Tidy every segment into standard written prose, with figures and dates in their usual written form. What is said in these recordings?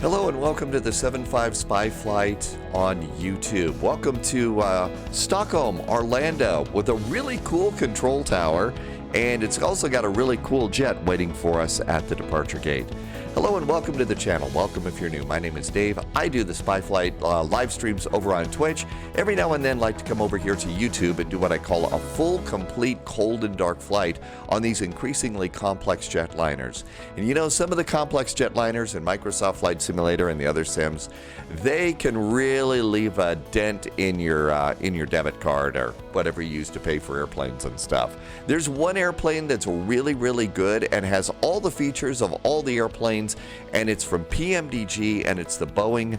Hello and welcome to the 75 Spy Flight on YouTube. Welcome to Stockholm, Orlando, with a really cool control tower, and it's also got a really cool jet waiting for us at the departure gate. Hello and welcome to the channel. Welcome if you're new. My name is Dave. I do the Spy Flight live streams over on Twitch. Every now and then like to come over here to YouTube and do what I call a full, complete, cold and dark flight on these increasingly complex jetliners. And you know, some of the complex jetliners in Microsoft Flight Simulator and the other sims, they can really leave a dent in your debit card or whatever you use to pay for airplanes and stuff. There's one airplane that's really, really good and has all the features of all the airplanes, and it's from PMDG, and it's the Boeing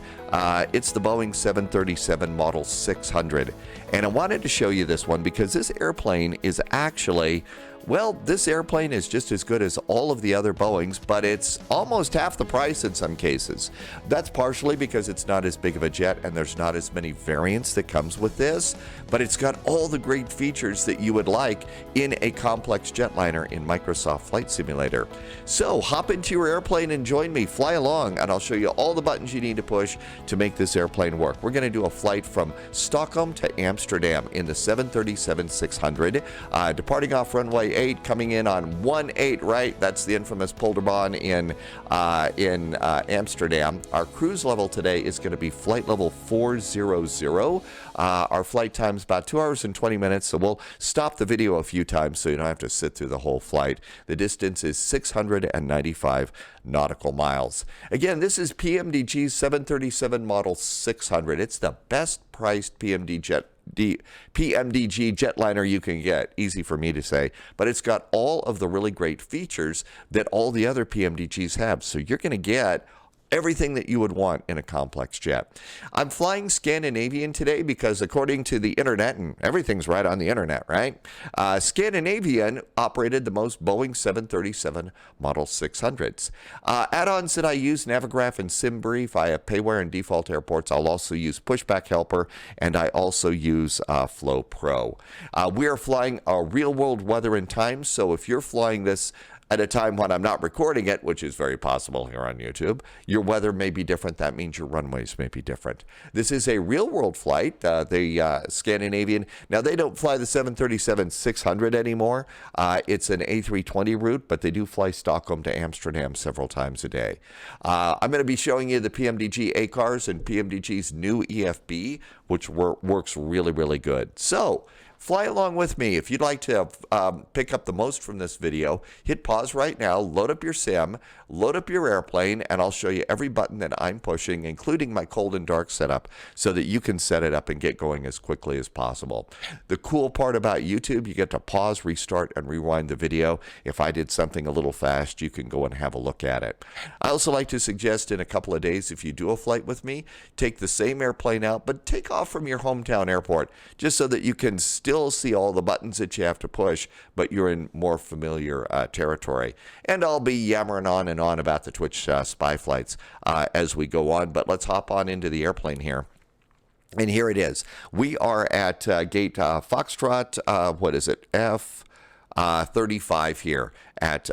737 model 600. And I wanted to show you this one because this airplane is actually, well, this airplane is just as good as all of the other Boeings, but it's almost half the price in some cases. That's partially because it's not as big of a jet and there's not as many variants that comes with this, but it's got all the great features that you would like in a complex jetliner in Microsoft Flight Simulator. So hop into your airplane and join me, fly along, and I'll show you all the buttons you need to push to make this airplane work. We're going to do a flight from Stockholm to Amsterdam in the 737-600, departing off runway 8, coming in on 18, right? That's the infamous Polderbaan in Amsterdam. Our cruise level today is going to be flight level 400. Our flight time is about 2 hours and 20 minutes, so we'll stop the video a few times so you don't have to sit through the whole flight. The distance is 695 nautical miles. Again, this is PMDG's 737 model 600. It's the best priced PMDG jetliner you can get. Easy for me to say, but it's got all of the really great features that all the other PMDGs have. So you're going to get everything that you would want in a complex jet. I'm flying Scandinavian today because according to the internet, and everything's right on the internet, right? Scandinavian operated the most Boeing 737 model 600s. Add-ons that I use, Navigraph and SimBrief. I have Payware and default airports. I'll also use Pushback Helper, and I also use Flow Pro. We are flying real world weather and time, so if you're flying this at a time when I'm not recording it, which is very possible here on YouTube, your weather may be different. That means your runways may be different. This is a real-world flight, the Scandinavian. Now, they don't fly the 737-600 anymore. It's an A320 route, but they do fly Stockholm to Amsterdam several times a day. I'm going to be showing you the PMDG ACARS and PMDG's new EFB, which works really, really good. So, fly along with me. If you'd like to pick up the most from this video, hit pause right now, load up your sim, load up your airplane, and I'll show you every button that I'm pushing, including my cold and dark setup, so that you can set it up and get going as quickly as possible. The cool part about YouTube, you get to pause, restart, and rewind the video. If I did something a little fast, you can go and have a look at it. I also like to suggest in a couple of days, if you do a flight with me, take the same airplane out, but take off from your hometown airport, just so that you can still see all the buttons that you have to push, but you're in more familiar territory. And I'll be yammering on and on about the Twitch spy flights as we go on, but let's hop on into the airplane here. And here it is. We are at gate Foxtrot, what is it, F35 here at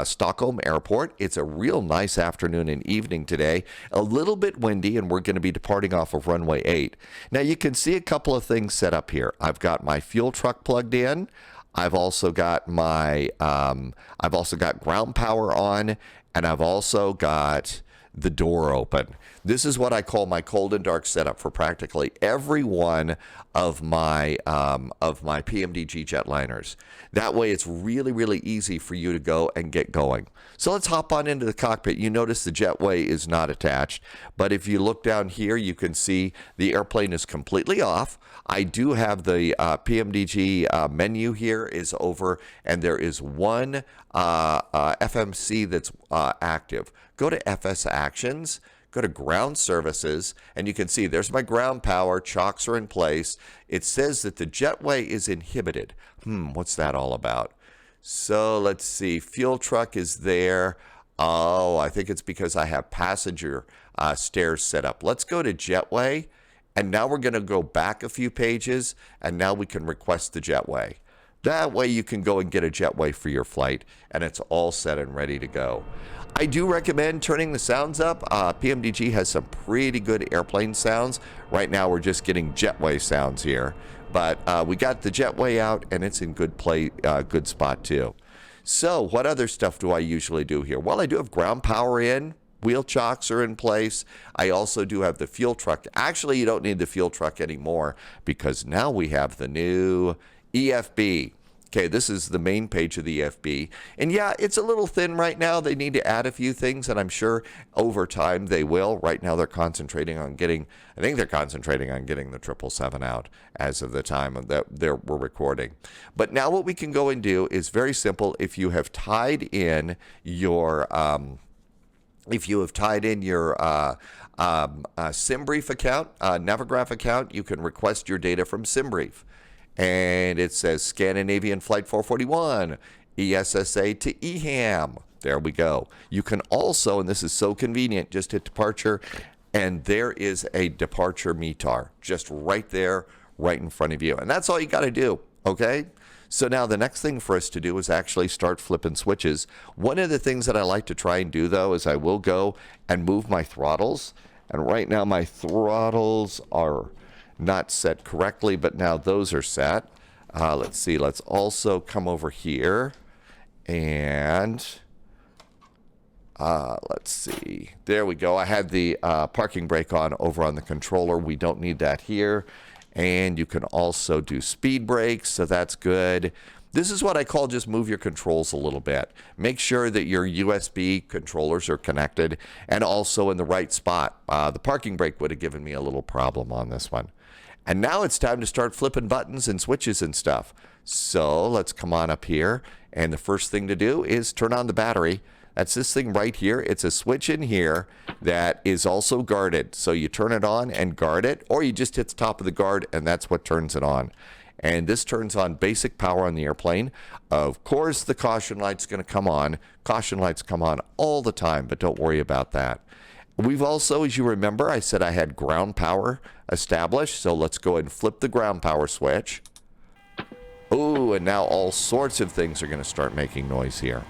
Stockholm Airport. It's a real nice afternoon and evening today. A little bit windy, and we're going to be departing off of runway 8. Now you can see a couple of things set up here. I've got my fuel truck plugged in. I've also got my ground power on, and I've also got the door open. This is what I call my cold and dark setup for practically every one of my PMDG jetliners. That way it's really, really easy for you to go and get going. So let's hop on into the cockpit. You notice the jetway is not attached, but if you look down here, you can see the airplane is completely off. I do have the PMDG menu here is over, and there is one FMC that's active. Go to FS Actions, go to Ground Services, and you can see there's my ground power. Chocks are in place. It says that the jetway is inhibited. What's that all about? So let's see. Fuel truck is there. Oh, I think it's because I have passenger stairs set up. Let's go to jetway, and now we're going to go back a few pages, and now we can request the jetway. That way you can go and get a jetway for your flight, and it's all set and ready to go. I do recommend turning the sounds up. PMDG has some pretty good airplane sounds. Right now we're just getting jetway sounds here, but we got the jetway out and it's in good spot too. So what other stuff do I usually do here? Well, I do have ground power in. Wheel chocks are in place. I also do have the fuel truck. Actually, you don't need the fuel truck anymore because now we have the new EFB. Okay, this is the main page of the EFB. And yeah, it's a little thin right now. They need to add a few things, and I'm sure over time they will. Right now they're concentrating on getting, I think they're concentrating on getting the 777 out as of the time that we're recording. But now what we can go and do is very simple. If you have tied in your SimBrief account, Navigraph account, you can request your data from SimBrief. And it says Scandinavian Flight 441, ESSA to EHAM. There we go. You can also, and this is so convenient, just hit departure, and there is a departure METAR just right there, right in front of you. And that's all you got to do, okay? So now the next thing for us to do is actually start flipping switches. One of the things that I like to try and do, though, is I will go and move my throttles. And right now my throttles are not set correctly, but now those are set. Let's see. Let's also come over here and let's see. There we go. I had the parking brake on over on the controller. We don't need that here. And you can also do speed brakes, so that's good. This is what I call just move your controls a little bit. Make sure that your USB controllers are connected and also in the right spot. The parking brake would have given me a little problem on this one. And now it's time to start flipping buttons and switches and stuff. So let's come on up here. And the first thing to do is turn on the battery. That's this thing right here. It's a switch in here that is also guarded. So you turn it on and guard it, or you just hit the top of the guard and that's what turns it on. And this turns on basic power on the airplane. Of course, the caution light's going to come on. Caution lights come on all the time, but don't worry about that. We've also, as you remember, I said I had ground power established. So let's go and flip the ground power switch. Oh, and now all sorts of things are going to start making noise here.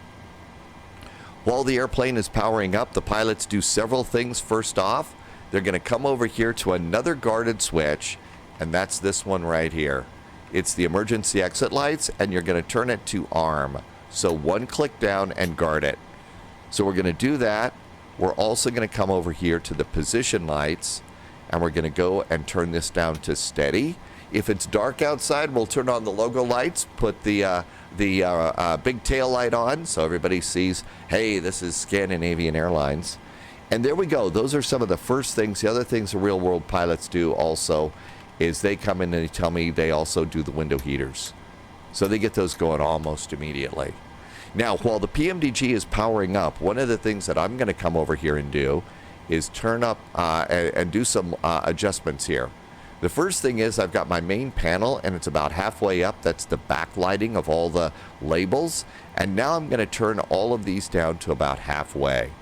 While the airplane is powering up, the pilots do several things. First off, they're going to come over here to another guarded switch, and that's this one right here. It's the emergency exit lights, and you're going to turn it to arm. So one click down and guard it. So we're going to do that. We're also going to come over here to the position lights, and we're going to go and turn this down to steady. If it's dark outside, we'll turn on the logo lights, put the big tail light on so everybody sees, hey, this is Scandinavian Airlines. And there we go. Those are some of the first things. The other things the real world pilots do also is they come in and they tell me they also do the window heaters. So they get those going almost immediately. Now, while the PMDG is powering up, one of the things that I'm going to come over here and do is turn up and do some adjustments here. The first thing is I've got my main panel and it's about halfway up. That's the backlighting of all the labels. And now I'm going to turn all of these down to about halfway.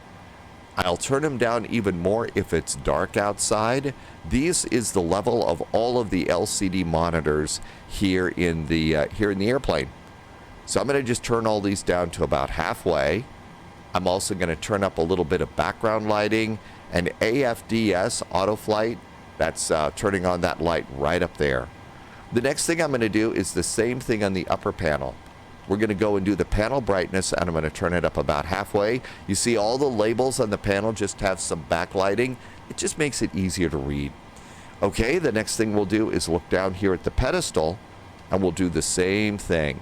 I'll turn them down even more if it's dark outside. This is the level of all of the LCD monitors here in the airplane. So I'm going to just turn all these down to about halfway. I'm also going to turn up a little bit of background lighting and AFDS auto flight. That's turning on that light right up there. The next thing I'm going to do is the same thing on the upper panel. We're going to go and do the panel brightness, and I'm going to turn it up about halfway. You see all the labels on the panel just have some backlighting. It just makes it easier to read. Okay, the next thing we'll do is look down here at the pedestal, and we'll do the same thing.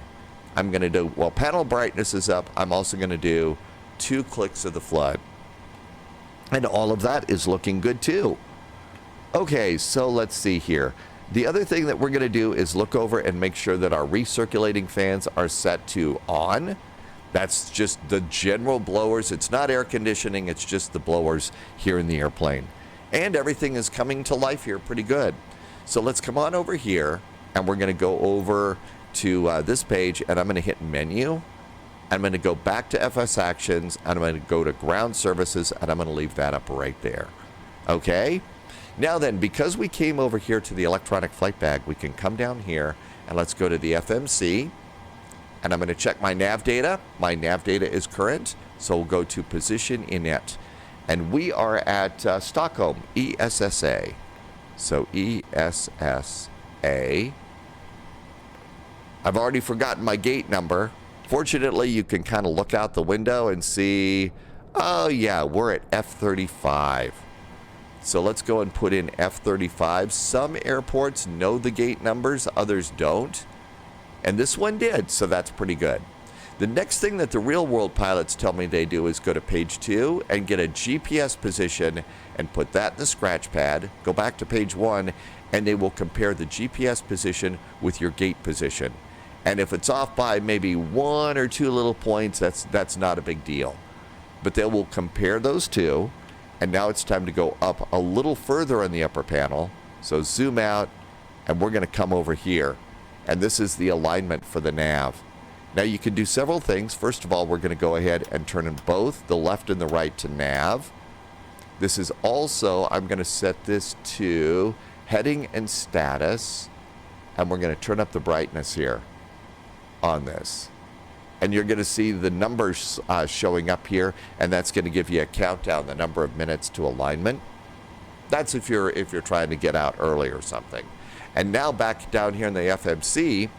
I'm going to do, while panel brightness is up, I'm also going to do 2 clicks of the flood. And all of that is looking good too. Okay, so let's see here. The other thing that we're going to do is look over and make sure that our recirculating fans are set to on. That's just the general blowers. It's not air conditioning, it's just the blowers here in the airplane. And everything is coming to life here pretty good. So let's come on over here, and we're going to go over to this page, and I'm going to hit menu. I'm going to go back to FS Actions, and I'm going to go to Ground Services, and I'm going to leave that up right there. Okay? Now then, because we came over here to the electronic flight bag, we can come down here, and let's go to the FMC, and I'm going to check my nav data. My nav data is current, So we'll go to position init. And we are at Stockholm, ESSA. So ESSA. I've already forgotten my gate number. Fortunately, you can kind of look out the window and see, oh yeah, we're at F35. So let's go and put in F35. Some airports know the gate numbers, others don't. And this one did, so that's pretty good. The next thing that the real world pilots tell me they do is go to page 2 and get a GPS position and put that in the scratch pad, go back to page 1, and they will compare the GPS position with your gate position. And if it's off by maybe 1 or 2 little points, that's not a big deal. But they will compare those two. And now it's time to go up a little further on the upper panel. So zoom out, and we're going to come over here. And this is the alignment for the nav. Now you can do several things. First of all, we're going to go ahead and turn in both the left and the right to nav. This is also, I'm going to set this to heading and status. And we're going to turn up the brightness here on this. And you're going to see the numbers showing up here, and that's going to give you a countdown, the number of minutes to alignment. That's if you're trying to get out early or something. And now back down here in the FMC,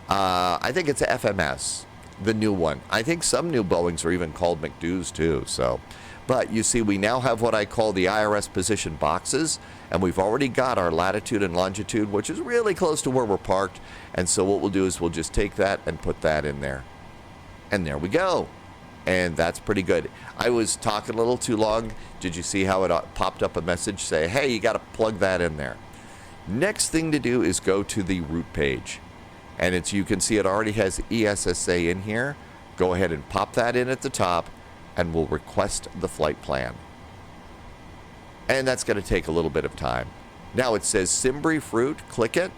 I think it's FMS, the new one. I think some new Boeings are even called McDoos too. So, but you see, we now have what I call the IRS position boxes, and we've already got our latitude and longitude, which is really close to where we're parked. And so what we'll do is we'll just take that and put that in there. And there we go. And that's pretty good. I was talking a little too long. Did you see how it popped up a message say, hey, you got to plug that in there? Next thing to do is go to the route page. And it's, you can see it already has ESSA in here. Go ahead and pop that in at the top, and we'll request the flight plan. And that's going to take a little bit of time. Now it says SimBrief route, click it,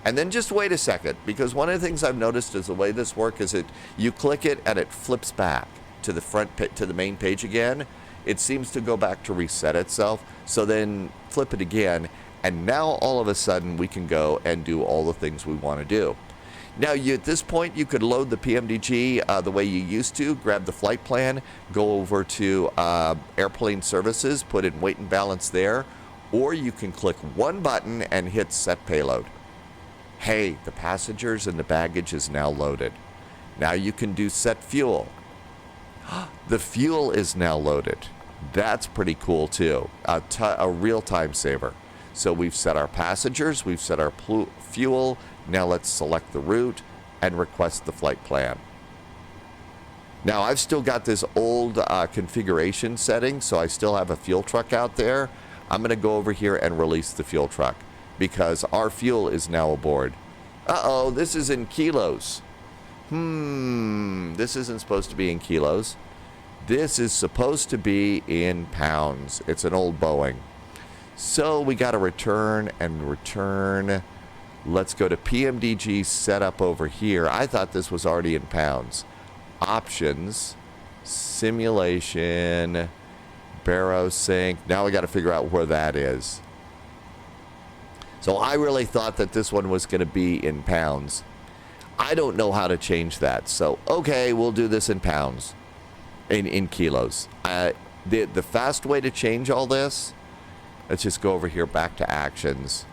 and then just wait a second, because one of the things I've noticed is the way this works is you click it and it flips back to the to the main page again. It seems to go back to reset itself. So then flip it again, and now all of a sudden we can go and do all the things we want to do. Now, at this point, you could load the PMDG the way you used to. Grab the flight plan, go over to airplane services, put in weight and balance there, or you can click one button and hit set payload. Hey, the passengers and the baggage is now loaded. Now you can do set fuel. The fuel is now loaded. That's pretty cool too. A real time saver. So we've set our passengers, we've set our fuel. Now let's select the route and request the flight plan. Now I've still got this old configuration setting, so I still have a fuel truck out there. I'm going to go over here and release the fuel truck because our fuel is now aboard. Uh-oh, this is in kilos. This isn't supposed to be in kilos. This is supposed to be in pounds. It's an old Boeing. So we got to return and return. Let's go to PMDG setup over here. I thought this was already in pounds. Options, simulation, barosync. Now we got to figure out where that is. So I really thought that this one was going to be in pounds. I don't know how to change that. So, okay, we'll do this in pounds, in kilos. The fast way to change all this, let's just go over here back to actions.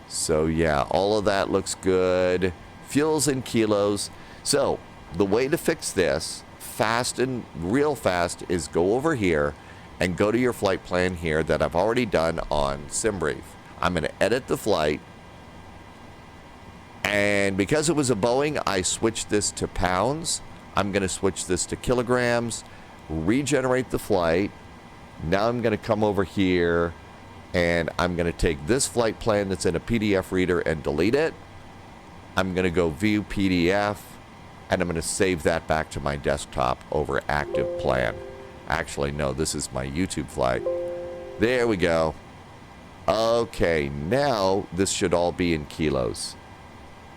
So yeah, all of that looks good. Fuel's in kilos. So the way to fix this fast and real fast is go over here and go to your flight plan here that I've already done on SimBrief. I'm going to edit the flight. And because it was a Boeing, I switched this to pounds. I'm going to switch this to kilograms, regenerate the flight. Now I'm going to come over here and I'm going to take this flight plan that's in a PDF reader and delete it. I'm going to go view PDF, and I'm going to save that back to my desktop over active plan. Actually, no, this is my YouTube flight. There we go. Okay, now this should all be in kilos.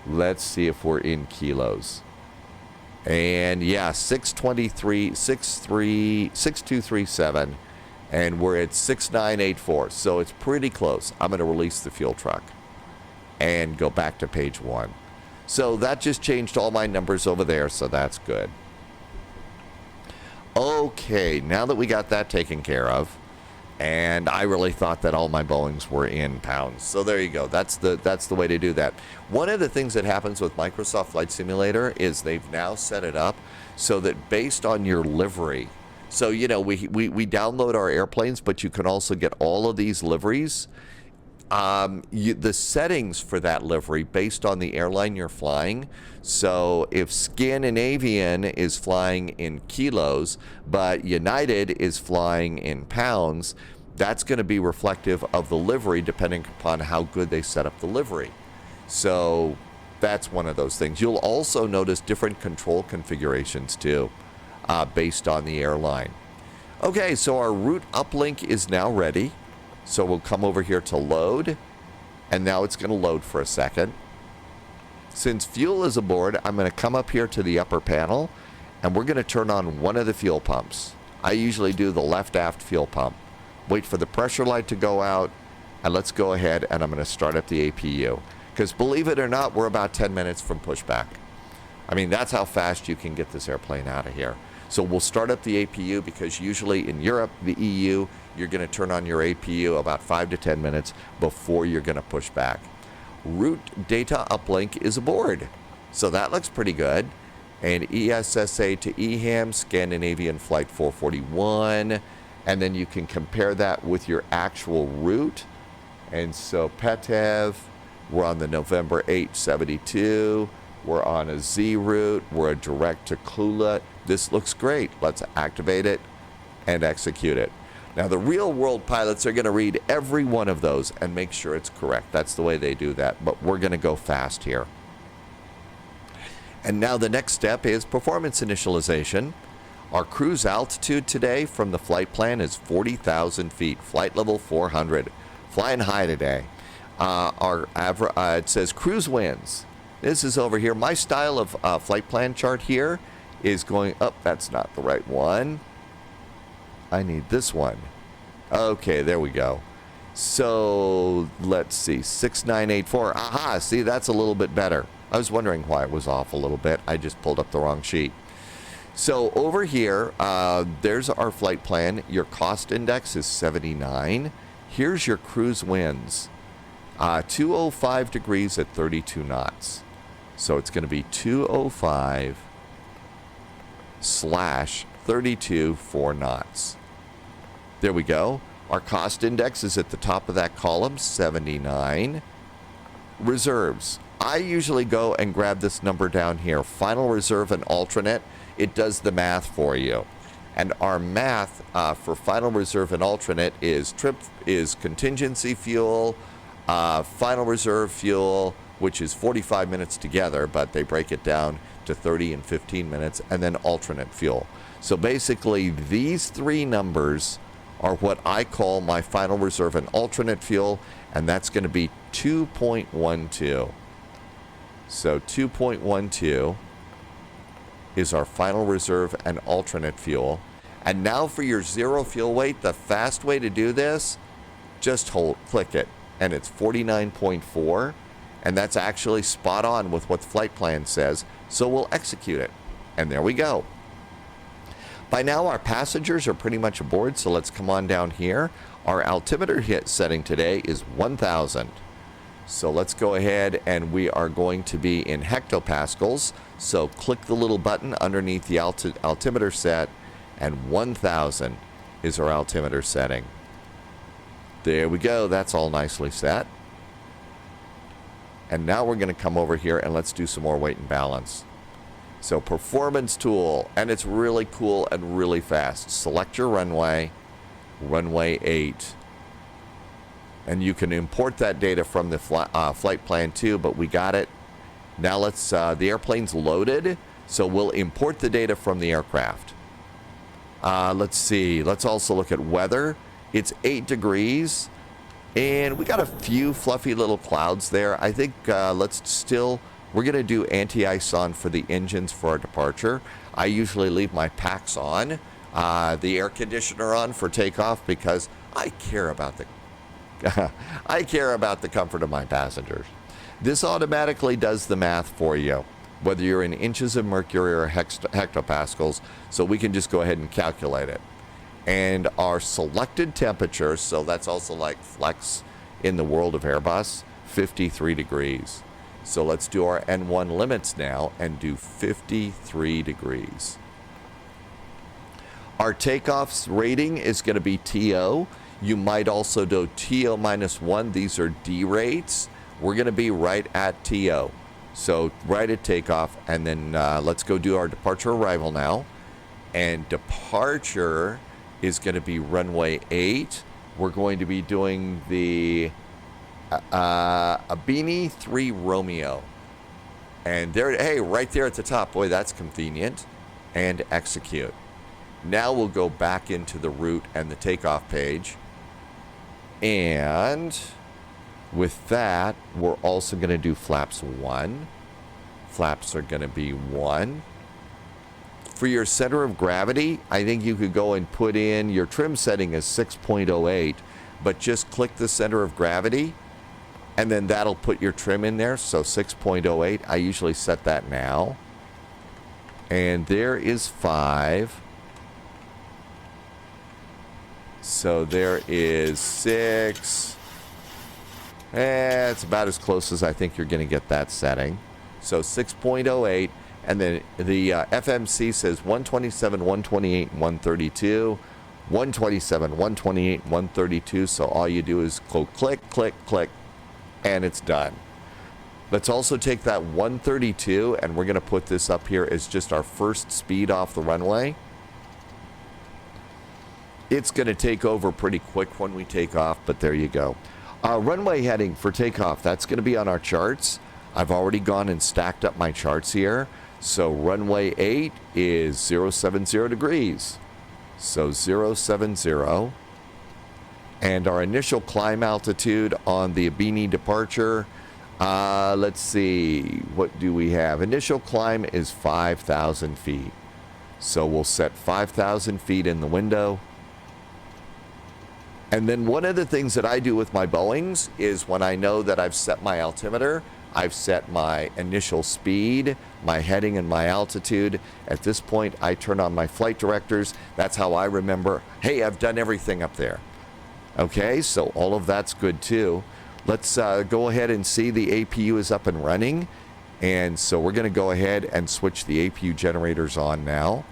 Let's see if we're in kilos. And yeah, 6237. And we're at 6984, so it's pretty close. I'm going to release the fuel truck and go back to page 1. So that just changed all my numbers over there, so that's good. Okay, now that we got that taken care of, and I really thought that all my Boeings were in pounds. So there you go. That's the way to do that. One of the things that happens with Microsoft Flight Simulator is they've now set it up so that based on your livery, so you know we download our airplanes, but you can also get all of these liveries. The settings for that livery based on the airline you're flying. So if Scandinavian is flying in kilos, but United is flying in pounds, that's going to be reflective of the livery depending upon how good they set up the livery. So that's one of those things. You'll also notice different control configurations too, based on the airline. Okay, so our route uplink is now ready. So we'll come over here to load, and now it's going to load for a second. Since fuel is aboard, I'm going to come up here to the upper panel, and we're going to turn on one of the fuel pumps. I usually do the left aft fuel pump. Wait for the pressure light to go out, and let's go ahead, and I'm going to start up the APU. Because believe it or not, we're about 10 minutes from pushback. I mean, that's how fast you can get this airplane out of here. So we'll start up the APU because usually in Europe, the EU, you're going to turn on your APU about 5 to 10 minutes before you're going to push back. Route data uplink is aboard. So that looks pretty good. And ESSA to EHAM, Scandinavian Flight 441. And then you can compare that with your actual route. And so PETEV, we're on the November 872. We're on a Z route. We're a direct to KULUD. This looks great. Let's activate it and execute it. Now, the real world pilots are going to read every one of those and make sure it's correct. That's the way they do that. But we're going to go fast here. And now the next step is performance initialization. Our cruise altitude today from the flight plan is 40,000 feet. Flight level 400. Flying high today. It says cruise winds. This is over here. My style of flight plan chart here is going up. That's not the right one. I need this one. Okay, there we go. So let's see. 6984. Aha, see, that's a little bit better. I was wondering why it was off a little bit. I just pulled up the wrong sheet. So over here, there's our flight plan. Your cost index is 79. Here's your cruise winds. 205 degrees at 32 knots. So it's going to be 205 / 32 4 knots. There we go. Our cost index is at the top of that column, 79. Reserves. I usually go and grab this number down here. Final reserve and alternate. It does the math for you. And our math for final reserve and alternate is contingency fuel, final reserve fuel, which is 45 minutes together, but they break it down to 30 and 15 minutes, and then alternate fuel. So basically, these three numbers are what I call my final reserve and alternate fuel, and that's going to be 2.12. So 2.12 is our final reserve and alternate fuel. And now for your zero fuel weight, the fast way to do this, just click it, and it's 49.4. And that's actually spot on with what the flight plan says. So we'll execute it. And there we go. By now, our passengers are pretty much aboard. So let's come on down here. Our altimeter hit setting today is 1,000. So let's go ahead, and we are going to be in hectopascals. So click the little button underneath the altimeter set, and 1,000 is our altimeter setting. There we go. That's all nicely set. And now we're going to come over here and let's do some more weight and balance. So performance tool, and it's really cool and really fast. Select your runway, runway 8. And you can import that data from the flight plan too, but we got it. Now let's, the airplane's loaded, so we'll import the data from the aircraft. Let's see, let's also look at weather. It's 8 degrees. And we got a few fluffy little clouds there. I think we're going to do anti-ice on for the engines for our departure. I usually leave my packs on, the air conditioner on for takeoff because I care about the comfort of my passengers. This automatically does the math for you. whether you're in inches of mercury or hectopascals, so we can just go ahead and calculate it. And our selected temperature, so that's also like flex in the world of Airbus, 53 degrees. So let's do our N1 limits now and do 53 degrees. Our takeoff's rating is going to be TO. You might also do TO -1. These are D rates. We're going to be right at TO. So right at takeoff, and then let's go do our departure arrival now. And departure is going to be runway 8. We're going to be doing the Abini 3 Romeo. And there, hey, right there at the top. Boy, that's convenient. And execute. Now we'll go back into the route and the takeoff page. And with that, we're also going to do flaps 1. Flaps are going to be 1. For your center of gravity, I think you could go and put in your trim setting as 6.08, but just click the center of gravity, and then that'll put your trim in there. So 6.08, I usually set that now. And there is 5. So there is 6. It's about as close as I think you're going to get that setting. So 6.08. And then the FMC says 127, 128, 132. 127, 128, 132. So all you do is go click, click, click, and it's done. Let's also take that 132, and we're going to put this up here as just our first speed off the runway. It's going to take over pretty quick when we take off, but there you go. Runway heading for takeoff, that's going to be on our charts. I've already gone and stacked up my charts here. So runway 8 is 070 degrees. So 070. And our initial climb altitude on the Abini departure, let's see, what do we have? Initial climb is 5,000 feet. So we'll set 5,000 feet in the window. And then one of the things that I do with my Boeings is when I know that I've set my altimeter, I've set my initial speed, my heading, and my altitude. At this point, I turn on my flight directors. That's how I remember, hey, I've done everything up there. Okay, so all of that's good too. Let's go ahead and see the APU is up and running. And so we're going to go ahead and switch the APU generators on now.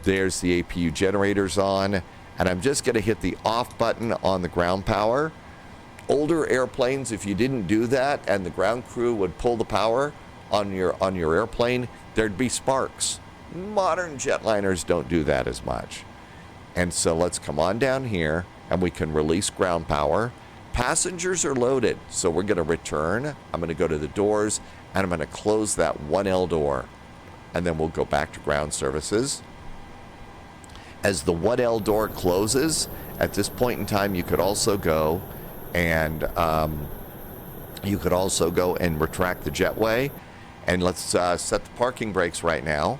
There's the APU generators on. And I'm just going to hit the off button on the ground power. Older airplanes, if you didn't do that and the ground crew would pull the power on your airplane, there'd be sparks. Modern jetliners don't do that as much. And so let's come on down here and we can release ground power. Passengers are loaded, so we're going to return. I'm going to go to the doors and I'm going to close that 1L door. And then we'll go back to ground services. As the 1L door closes, at this point in time, you could also go and retract the jetway. And let's set the parking brakes right now.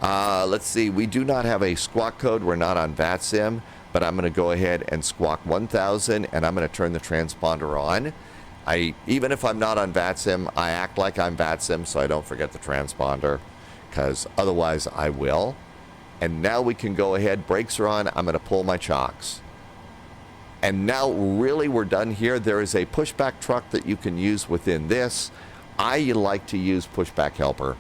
Let's see, we do not have a squawk code. We're not on VATSIM, but I'm going to go ahead and squawk 1000, and I'm going to turn the transponder on. Even if I'm not on VATSIM, I act like I'm VATSIM so I don't forget the transponder, because otherwise I will. And now we can go ahead. Brakes are on. I'm going to pull my chocks. And now really we're done here. There is a pushback truck that you can use within this. I like to use pushback helper.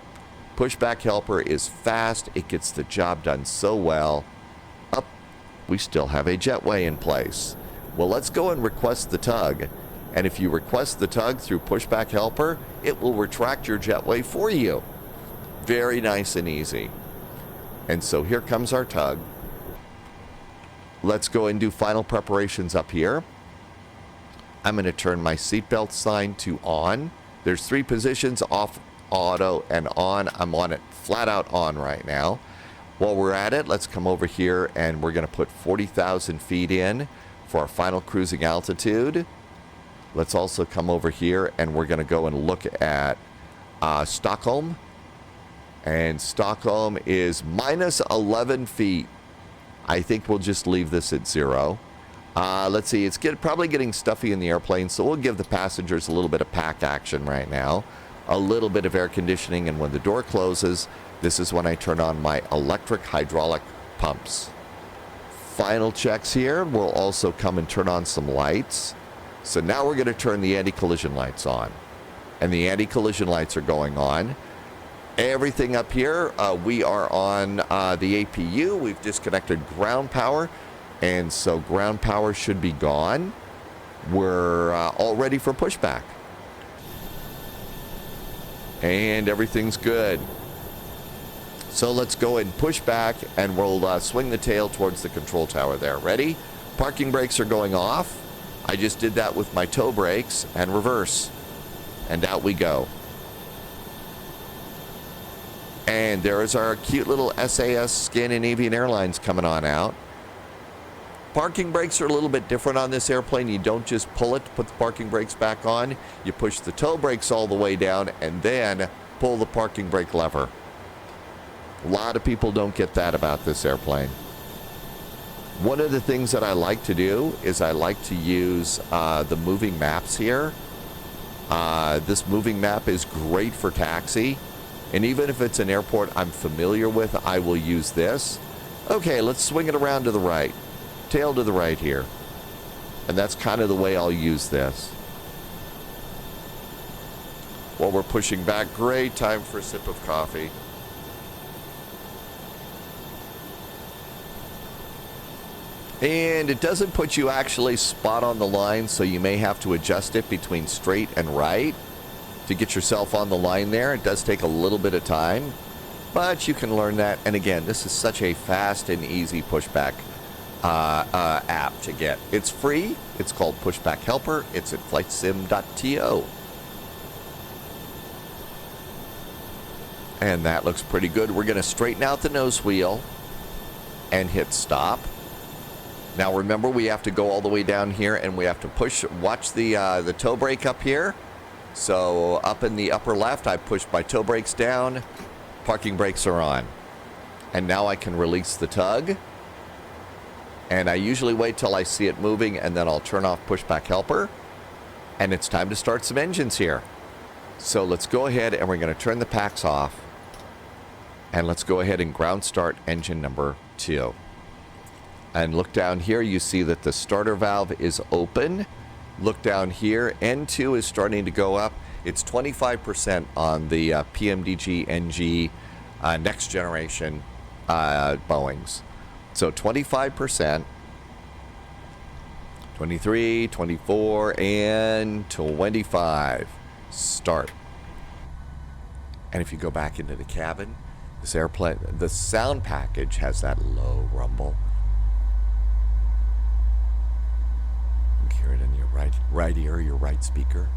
Pushback helper is fast. It gets the job done so well. Up, we still have a jetway in place. Well, let's go and request the tug. And if you request the tug through pushback helper, it will retract your jetway for you. Very nice and easy. And so here comes our tug. Let's go and do final preparations up here. I'm going to turn my seatbelt sign to on. There's 3 positions, off, auto, and on. I'm on it flat out on right now. While we're at it, let's come over here and we're going to put 40,000 feet in for our final cruising altitude. Let's also come over here and we're going to go and look at Stockholm. And Stockholm is minus 11 feet. I think we'll just leave this at 0. Let's see, it's probably getting stuffy in the airplane, so we'll give the passengers a little bit of pack action right now. a little bit of air conditioning, and when the door closes, this is when I turn on my electric hydraulic pumps. Final checks here. We'll also come and turn on some lights. So now we're going to turn the anti-collision lights on. And the anti-collision lights are going on. Everything up here, we are on the APU. We've disconnected ground power. And so ground power should be gone. We're all ready for pushback. And everything's good. So let's go and push back, and we'll swing the tail towards the control tower there. Ready? Parking brakes are going off. I just did that with my toe brakes, and reverse. And out we go. And there is our cute little SAS Scandinavian Airlines coming on out. Parking brakes are a little bit different on this airplane. You don't just pull it to put the parking brakes back on. You push the toe brakes all the way down and then pull the parking brake lever. A lot of people don't get that about this airplane. One of the things that I like to do is I like to use the moving maps here. This moving map is great for taxi. And even if it's an airport I'm familiar with, I will use this. Okay, let's swing it around to the right. Tail to the right here. And that's kind of the way I'll use this. While we're pushing back, great time for a sip of coffee. And it doesn't put you actually spot on the line, so you may have to adjust it between straight and right to get yourself on the line there. It does take a little bit of time, but you can learn that. And again, this is such a fast and easy pushback app to get. It's free. It's called Pushback Helper. It's at flightsim.to. And that looks pretty good. We're going to straighten out the nose wheel and hit stop. Now remember, we have to go all the way down here, and we have to push, watch the toe brake up here. So up in the upper left, I pushed my toe brakes down. Parking brakes are on. And now I can release the tug. And I usually wait till I see it moving, and then I'll turn off Pushback Helper. And it's time to start some engines here. So let's go ahead, and we're going to turn the packs off. And let's go ahead and ground start engine number 2. And look down here, you see that the starter valve is open. Look down here, N2 is starting to go up. It's 25% on the PMDG NG next generation Boeings. So 25%, 23, 24, and 25. Start. And if you go back into the cabin, this airplane, the sound package has that low rumble. You can hear it in your right ear, your right speaker.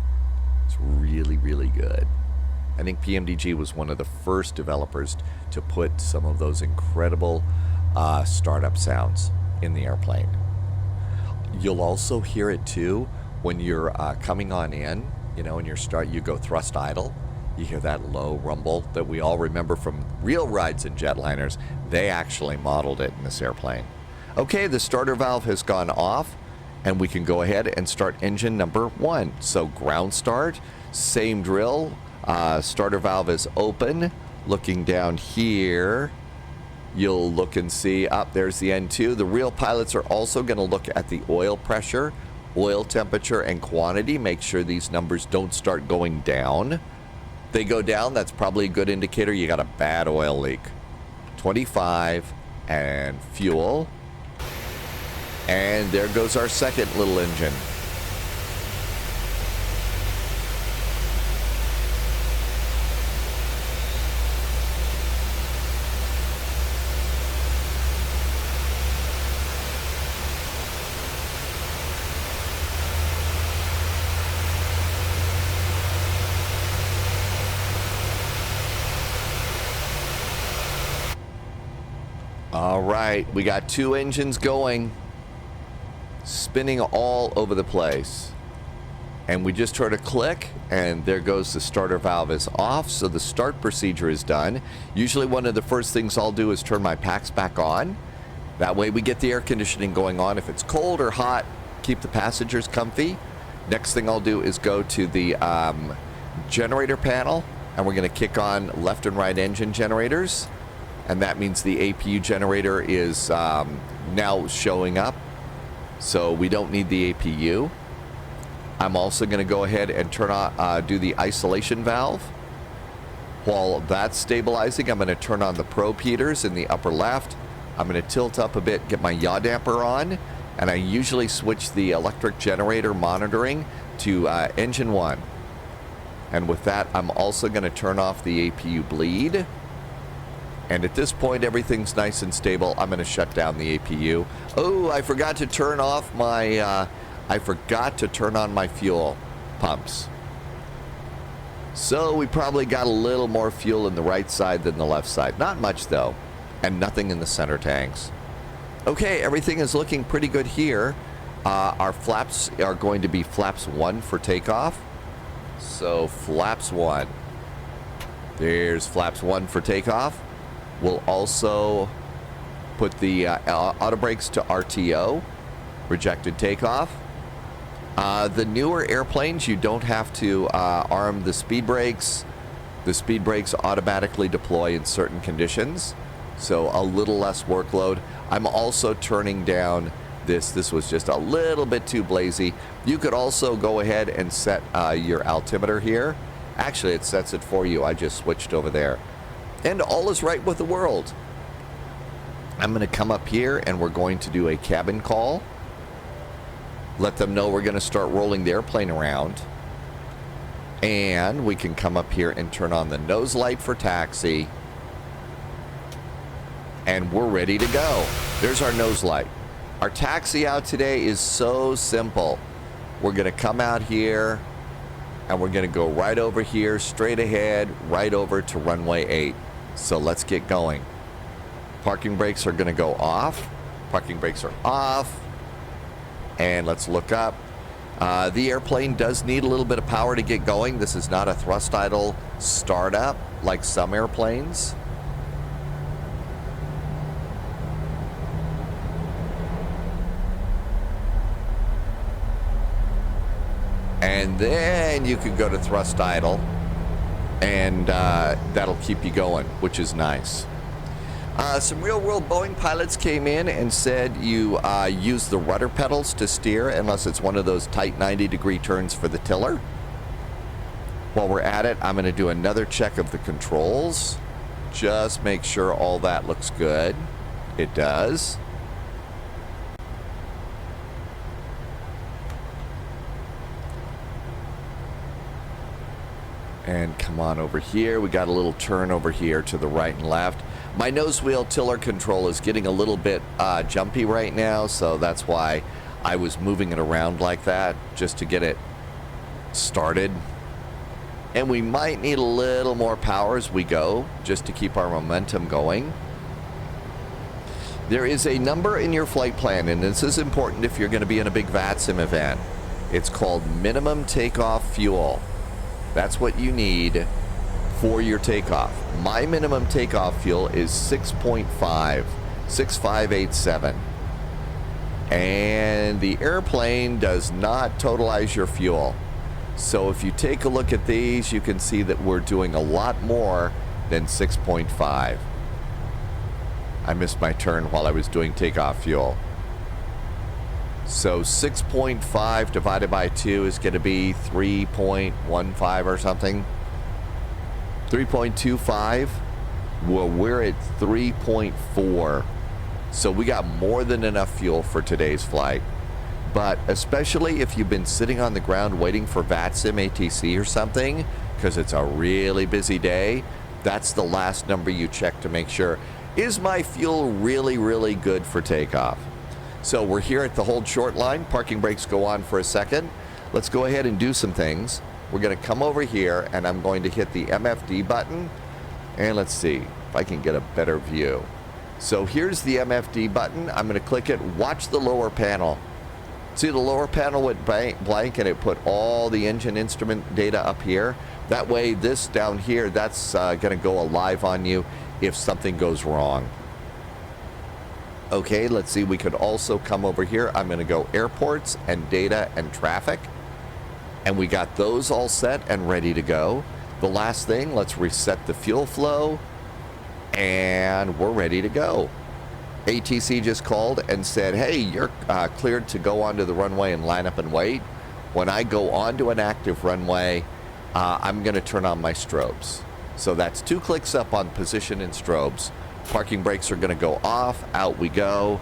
It's really, really good. I think PMDG was one of the first developers to put some of those incredible startup sounds in the airplane. You'll also hear it too when you're coming on in, you know, when you go thrust idle. You hear that low rumble that we all remember from real rides in jetliners. They actually modeled it in this airplane. Okay, the starter valve has gone off, and we can go ahead and start engine number 1. So ground start, same drill. Starter valve is open. Looking down here, you'll look and see, there's the N2. The real pilots are also going to look at the oil pressure, oil temperature, and quantity. Make sure these numbers don't start going down. They go down, that's probably a good indicator you got a bad oil leak. 25, and fuel. And there goes our second little engine. All right, we got 2 engines going, spinning all over the place. And we just heard a click, and there goes the starter valve is off, so the start procedure is done. Usually one of the first things I'll do is turn my packs back on. That way we get the air conditioning going on. If it's cold or hot, keep the passengers comfy. Next thing I'll do is go to the generator panel, and we're going to kick on left and right engine generators. And that means the APU generator is now showing up. So we don't need the APU. I'm also going to go ahead and turn on, do the isolation valve. While that's stabilizing, I'm going to turn on the probe heaters in the upper left. I'm going to tilt up a bit, get my yaw damper on, and I usually switch the electric generator monitoring to engine 1. And with that, I'm also going to turn off the APU bleed. And at this point, everything's nice and stable. I'm going to shut down the APU. Oh, I forgot to turn off my, I forgot to turn on my fuel pumps. So we probably got a little more fuel in the right side than the left side. Not much though, and nothing in the center tanks. Okay, everything is looking pretty good here. Our flaps are going to be flaps 1 for takeoff. So flaps 1. There's flaps 1 for takeoff. We'll also put the auto brakes to RTO, rejected takeoff. The newer airplanes, you don't have to arm the speed brakes. The speed brakes automatically deploy in certain conditions, so a little less workload. I'm also turning down this. This was just a little bit too blazy. You could also go ahead and set your altimeter here. Actually, it sets it for you. I just switched over there. And all is right with the world. I'm going to come up here and we're going to do a cabin call. Let them know we're going to start rolling the airplane around. And we can come up here and turn on the nose light for taxi. And we're ready to go. There's our nose light. Our taxi out today is so simple. We're going to come out here and we're going to go right over here, straight ahead, right over to runway 8. So let's get going. Parking brakes are going to go off. Parking brakes are off. And let's look up. The airplane does need a little bit of power to get going. This is not a thrust idle startup like some airplanes. And then you could go to thrust idle, and that'll keep you going, which is nice. Some real-world Boeing pilots came in and said you use the rudder pedals to steer unless it's one of those tight 90-degree turns for the tiller. While we're at it, I'm going to do another check of the controls. Just make sure all that looks good. It does. And come on over here. We got a little turn over here to the right and left. My nose wheel tiller control is getting a little bit jumpy right now, so that's why I was moving it around like that, just to get it started. And we might need a little more power as we go, just to keep our momentum going. There is a number in your flight plan, and this is important if you're going to be in a big VATSIM event. It's called minimum takeoff fuel. That's what you need for your takeoff. My minimum takeoff fuel is 6587. And the airplane does not totalize your fuel. So if you take a look at these, you can see that we're doing a lot more than 6.5. I missed my turn while I was doing takeoff fuel. So 6.5 divided by 2 is going to be 3.15 or something. 3.25. Well, we're at 3.4. So we got more than enough fuel for today's flight. But especially if you've been sitting on the ground waiting for VATSIM ATC or something, because it's a really busy day, that's the last number you check to make sure, is my fuel really, really good for takeoff? So we're here at the hold short line. Parking brakes go on for a second. Let's go ahead and do some things. We're going to come over here and I'm going to hit the MFD button. And let's see if I can get a better view. So here's the MFD button. I'm going to click it. Watch the lower panel. See, the lower panel went blank and it put all the engine instrument data up here. That way, this down here, that's going to go alive on you if something goes wrong. Okay, let's see. We could also come over here. I'm going to go airports and data and traffic. And we got those all set and ready to go. The last thing, let's reset the fuel flow, and we're ready to go. ATC just called and said, hey, you're cleared to go onto the runway and line up and wait. When I go onto an active runway, I'm going to turn on my strobes. So that's 2 clicks up on position and strobes. Parking brakes are going to go off. Out we go.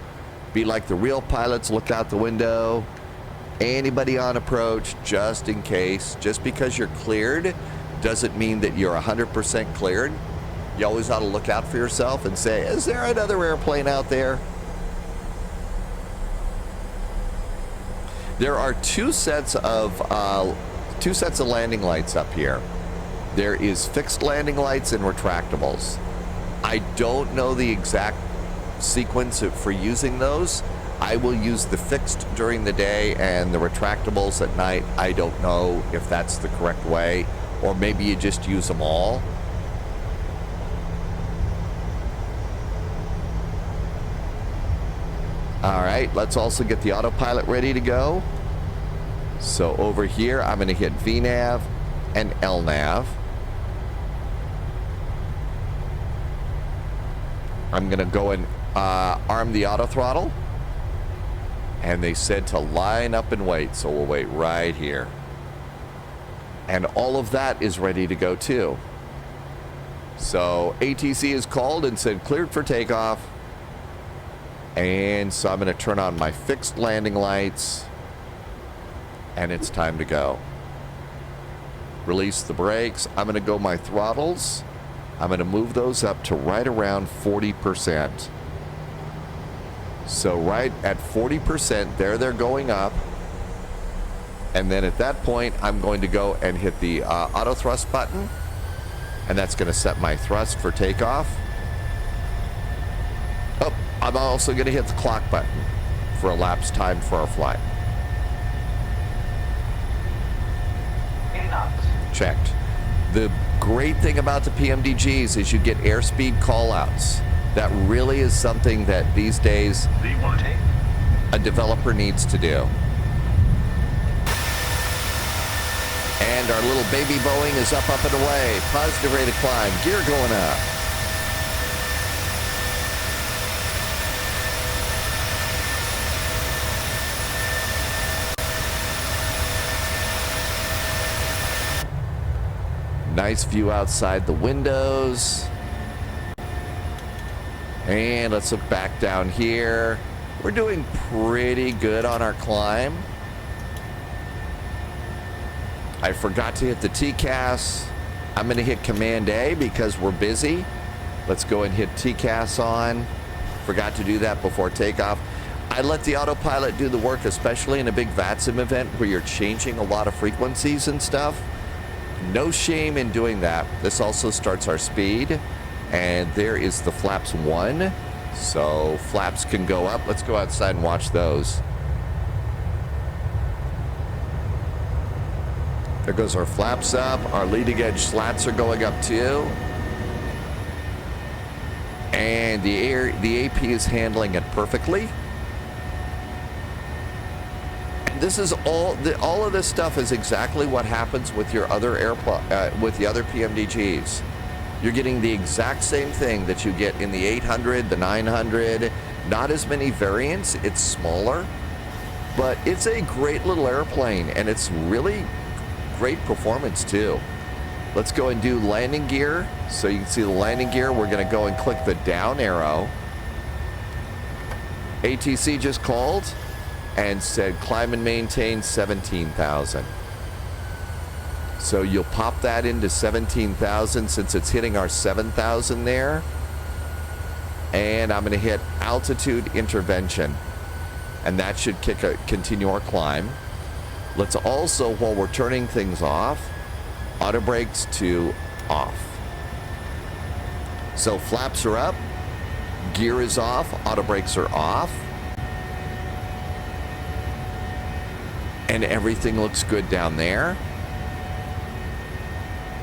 Be like the real pilots, look out the window. Anybody on approach, just in case. Just because you're cleared doesn't mean that you're 100% cleared. You always ought to look out for yourself and say, is there another airplane out there? There are two sets of landing lights up here. There is fixed landing lights and retractables. I don't know the exact sequence for using those. I will use the fixed during the day and the retractables at night. I don't know if that's the correct way, or maybe you just use them all. All right, let's also get the autopilot ready to go. So over here, I'm going to hit VNAV and LNAV. I'm going to go and arm the auto throttle. And they said to line up and wait, so we'll wait right here. And all of that is ready to go too. So ATC is called and said cleared for takeoff. And so I'm going to turn on my fixed landing lights. And it's time to go. Release the brakes. I'm going to go my throttles. I'm going to move those up to right around 40%. So right at 40%, there they're going up. And then at that point, I'm going to go and hit the auto thrust button. And that's going to set my thrust for takeoff. Oh, I'm also going to hit the clock button for elapsed time for our flight. Checked. The great thing about the PMDGs is you get airspeed callouts. That really is something that these days a developer needs to do. And our little baby Boeing is up and away. Positive rate of climb. Gear going up. Nice view outside the windows. And let's look back down here. We're doing pretty good on our climb. I forgot to hit the TCAS. I'm going to hit Command A because we're busy. Let's go and hit TCAS on. Forgot to do that before takeoff. I let the autopilot do the work, especially in a big VATSIM event where you're changing a lot of frequencies and stuff. No shame in doing that. This also starts our speed. And there is the flaps 1. So flaps can go up. Let's go outside and watch those. There goes our flaps up. Our leading edge slats are going up too. And the AP is handling it perfectly. This is all of this stuff is exactly what happens with your other with the other PMDGs. You're getting the exact same thing that you get in the 800, the 900. Not as many variants. It's smaller, but it's a great little airplane, and it's really great performance too. Let's go and do landing gear. So you can see the landing gear. We're going to go and click the down arrow. ATC just called and said climb and maintain 17,000. So you'll pop that into 17,000 since it's hitting our 7,000 there. And I'm going to hit altitude intervention. And that should continue our climb. Let's also, while we're turning things off, auto brakes to off. So flaps are up, gear is off, auto brakes are off. And everything looks good down there.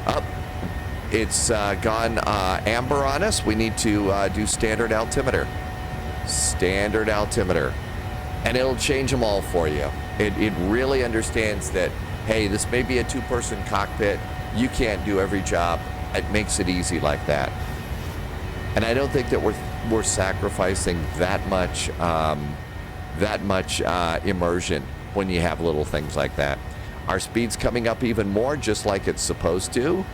Up. It's gone amber on us. We need to do standard altimeter. Standard altimeter. And it'll change them all for you. It really understands that hey, this may be a two-person cockpit. You can't do every job. It makes it easy like that. And I don't think that we're sacrificing that much immersion when you have little things like that. Our speed's coming up even more, just like it's supposed to.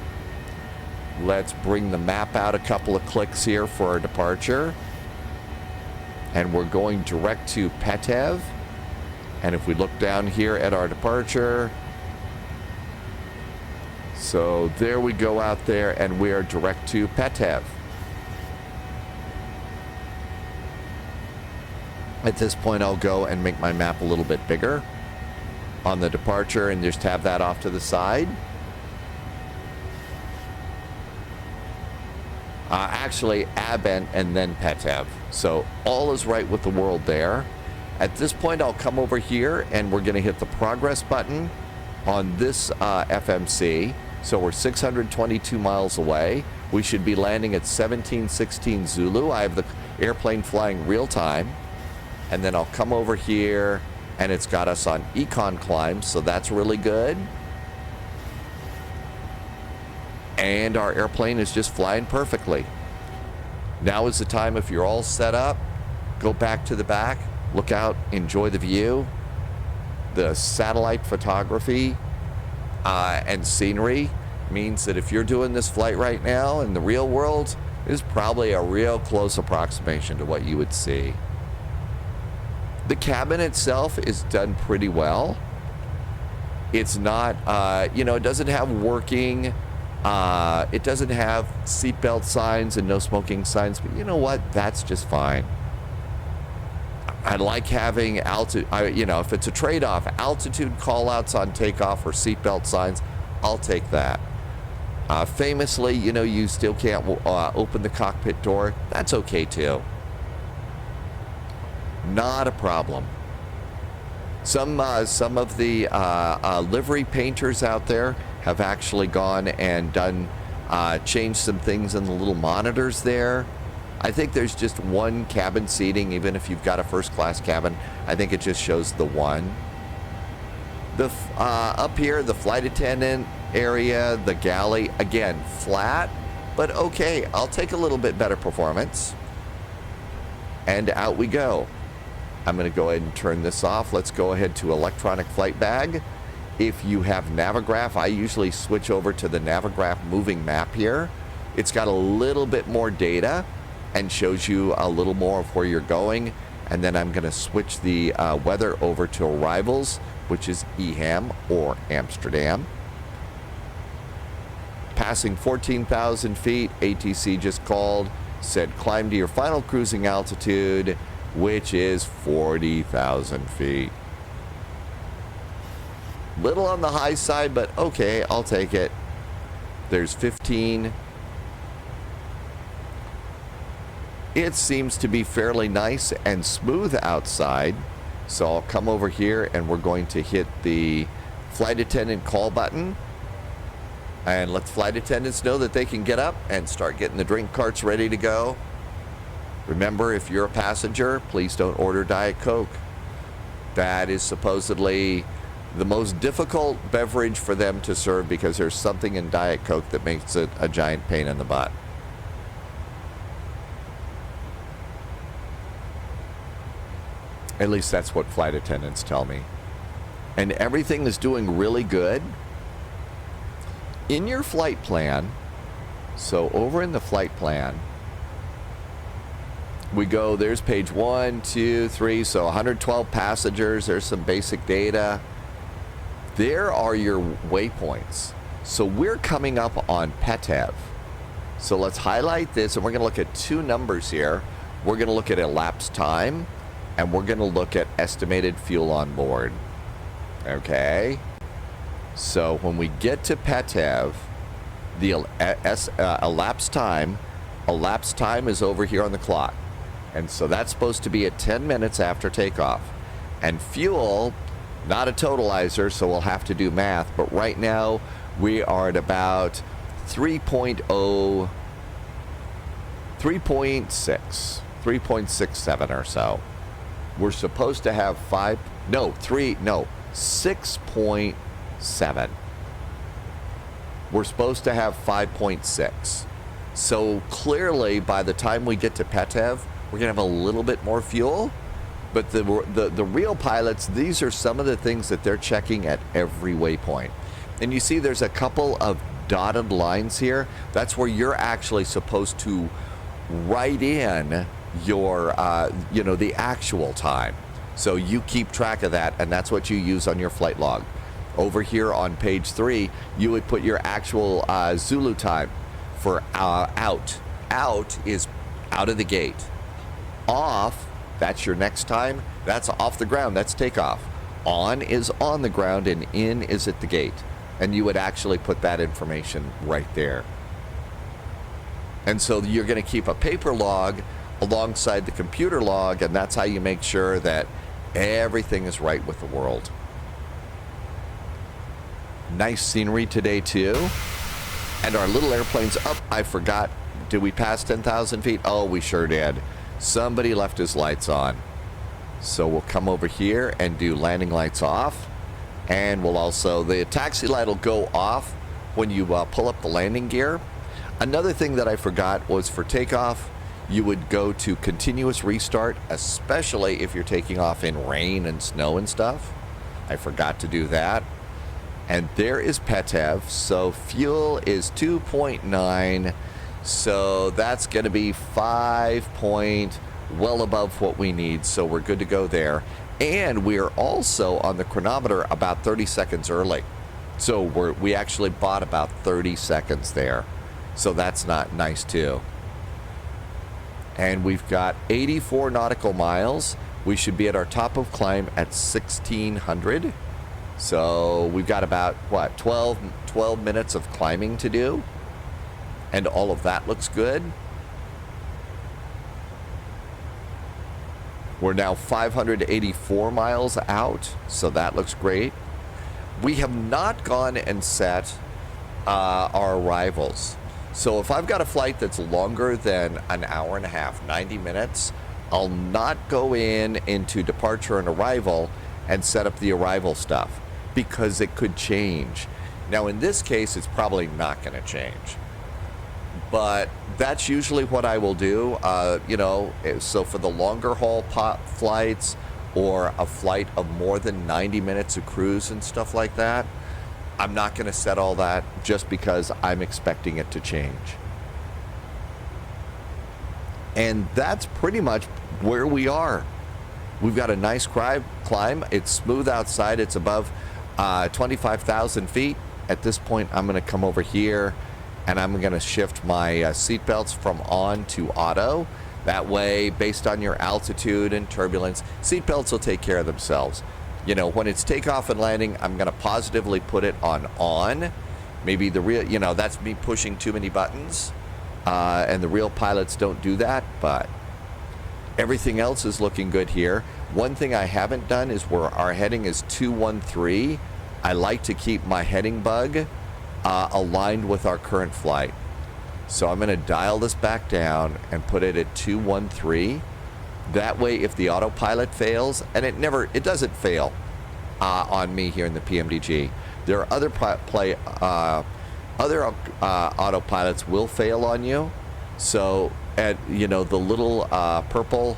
Let's bring the map out a couple of clicks here for our departure. And we're going direct to PETEV. And if we look down here at our departure, so there we go out there, and we are direct to PETEV. At this point, I'll go and make my map a little bit bigger on the departure and just have that off to the side. Actually, ABENT and then PETEV. So all is right with the world there. At this point, I'll come over here and we're going to hit the progress button on this FMC. So we're 622 miles away. We should be landing at 1716 Zulu. I have the airplane flying real time. And then I'll come over here and it's got us on econ climb, so that's really good. And our airplane is just flying perfectly. Now is the time, if you're all set up, go back to the back, look out, enjoy the view. The satellite photography and scenery means that if you're doing this flight right now in the real world, is probably a real close approximation to what you would see. The cabin itself is done pretty well. It's not, it doesn't have working, it doesn't have seatbelt signs and no smoking signs, but you know what? That's just fine. I like having altitude, if it's a trade-off, altitude call-outs on takeoff or seatbelt signs, I'll take that. Famously, you still can't open the cockpit door. That's okay too. Not a problem. Some of the livery painters out there have actually gone and changed some things in the little monitors there. I think there's just one cabin seating, even if you've got a first class cabin. I think it just shows the one. Up here, the flight attendant area, the galley, again, flat, but okay, I'll take a little bit better performance. And out we go. I'm going to go ahead and turn this off. Let's go ahead to electronic flight bag. If you have Navigraph, I usually switch over to the Navigraph moving map here. It's got a little bit more data and shows you a little more of where you're going. And then I'm going to switch the weather over to arrivals, which is EHAM or Amsterdam. Passing 14,000 feet, ATC just called, said climb to your final cruising altitude, which is 40,000 feet. Little on the high side, but okay, I'll take it. There's 15. It seems to be fairly nice and smooth outside. So I'll come over here and we're going to hit the flight attendant call button. And let the flight attendants know that they can get up and start getting the drink carts ready to go. Remember, if you're a passenger, please don't order Diet Coke. That is supposedly the most difficult beverage for them to serve because there's something in Diet Coke that makes it a giant pain in the butt. At least that's what flight attendants tell me. And everything is doing really good. In your flight plan, so over in the flight plan, we go, there's page 1, 2, 3, so 112 passengers, there's some basic data. There are your waypoints. So we're coming up on PETEV. So let's highlight this, and we're going to look at two numbers here. We're going to look at elapsed time, and we're going to look at estimated fuel on board. Okay? So when we get to PETEV, the elapsed time is over here on the clock. And so that's supposed to be at 10 minutes after takeoff. And fuel, not a totalizer, so we'll have to do math, but right now we are at about 3.67 or so. We're supposed to have 6.7 7. We're supposed to have 5.6. So clearly, by the time we get to PETEV, we're going to have a little bit more fuel. But the real pilots, these are some of the things that they're checking at every waypoint. And you see there's a couple of dotted lines here. That's where you're actually supposed to write in your, the actual time. So you keep track of that, and that's what you use on your flight log. Over here on page 3, you would put your actual Zulu time for out. Out is out of the gate. Off, that's your next time. That's off the ground. That's takeoff. On is on the ground, and in is at the gate. And you would actually put that information right there. And so you're going to keep a paper log alongside the computer log, and that's how you make sure that everything is right with the world. Nice scenery today, too. And our little airplane's up. I forgot. Did we pass 10,000 feet? Oh, we sure did. Somebody left his lights on. So we'll come over here and do landing lights off. And we'll also, the taxi light will go off when you pull up the landing gear. Another thing that I forgot was for takeoff, you would go to continuous restart, especially if you're taking off in rain and snow and stuff. I forgot to do that. And there is PETEV, so fuel is 2.9, so that's going to be 5 point, well above what we need, so we're good to go there. And we are also on the chronometer about 30 seconds early, so we actually bought about 30 seconds there, so that's not nice too. And we've got 84 nautical miles. We should be at our top of climb at 1600. So we've got about, 12 minutes of climbing to do. And all of that looks good. We're now 584 miles out, so that looks great. We have not gone and set our arrivals. So if I've got a flight that's longer than an hour and a half, 90 minutes, I'll not go into departure and arrival and set up the arrival stuff, because it could change. Now in this case, it's probably not going to change. But that's usually what I will do, so for the longer haul flights or a flight of more than 90 minutes of cruise and stuff like that, I'm not going to set all that just because I'm expecting it to change. And that's pretty much where we are. We've got a nice climb. It's smooth outside. It's above 25,000 feet. At this point, I'm going to come over here and I'm going to shift my seatbelts from on to auto. That way, based on your altitude and turbulence, seatbelts will take care of themselves. You know, when it's takeoff and landing, I'm going to positively put it on. Maybe the real, that's me pushing too many buttons. And the real pilots don't do that, but everything else is looking good here. One thing I haven't done is where our heading is 213. I like to keep my heading bug aligned with our current flight. So I'm going to dial this back down and put it at 213. That way, if the autopilot fails, and it doesn't fail on me here in the PMDG. There are other autopilots will fail on you. So at the little purple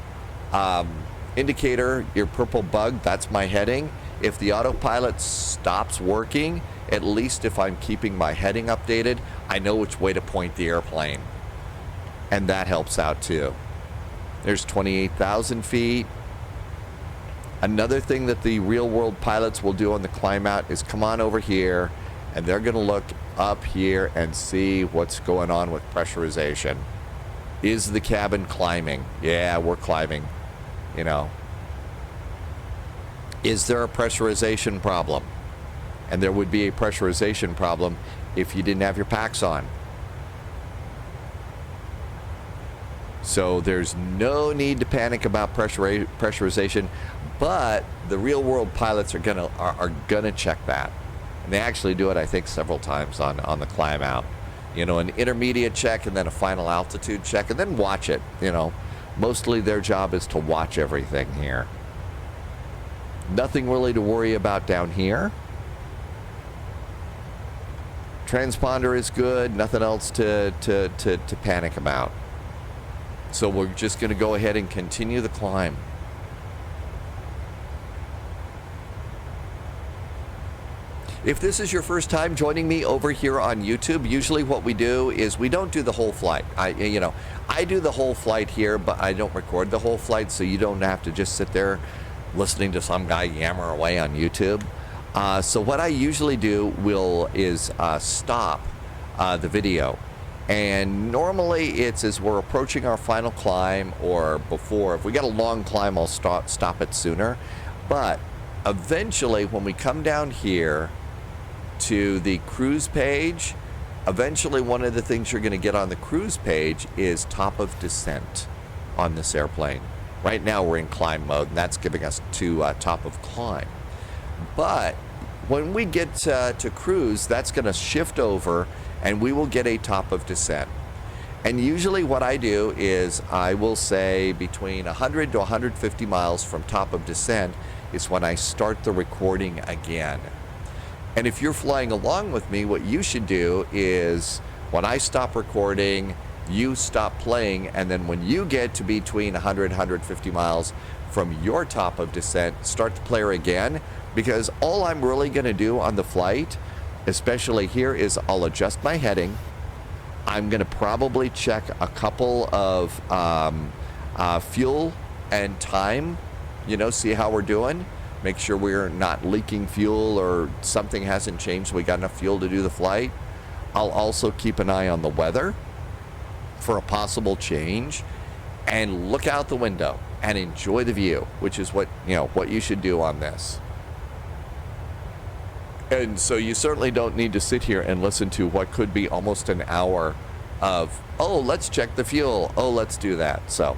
indicator, your purple bug, that's my heading. If the autopilot stops working, at least if I'm keeping my heading updated, I know which way to point the airplane. And that helps out too. There's 28,000 feet. Another thing that the real world pilots will do on the climb out is come on over here, and they're going to look up here and see what's going on with pressurization. Is the cabin climbing? Yeah, we're climbing. Is there a pressurization problem? And there would be a pressurization problem if you didn't have your packs on. So there's no need to panic about pressurization, but the real world pilots are gonna check that. And they actually do it, I think, several times on the climb out. An intermediate check and then a final altitude check, and then watch it. Mostly their job is to watch everything here. Nothing really to worry about down here. transponder is good. Nothing else to panic about. So we're just going to go ahead and continue the climb. If this is your first time joining me over here on YouTube, usually what we do is we don't do the whole flight. I do the whole flight here, but I don't record the whole flight, so you don't have to just sit there listening to some guy yammer away on YouTube. So what I usually do is stop the video. And normally it's as we're approaching our final climb or before. If we got a long climb, I'll stop it sooner. But eventually when we come down here to the cruise page, eventually one of the things you're going to get on the cruise page is top of descent on this airplane. Right now we're in climb mode, and that's giving us to top of climb. But when we get to cruise, that's going to shift over and we will get a top of descent. And usually what I do is I will say between 100 to 150 miles from top of descent is when I start the recording again. And if you're flying along with me, what you should do is when I stop recording, you stop playing, and then when you get to between 100 and 150 miles from your top of descent, start the player again, because all I'm really going to do on the flight, especially here, is I'll adjust my heading. I'm going to probably check a couple of fuel and time, see how we're doing. Make sure we're not leaking fuel or something hasn't changed. We got enough fuel to do the flight. I'll also keep an eye on the weather for a possible change, and look out the window and enjoy the view, which is what you should do on this. And so you certainly don't need to sit here and listen to what could be almost an hour of, oh, let's check the fuel. Oh, let's do that. So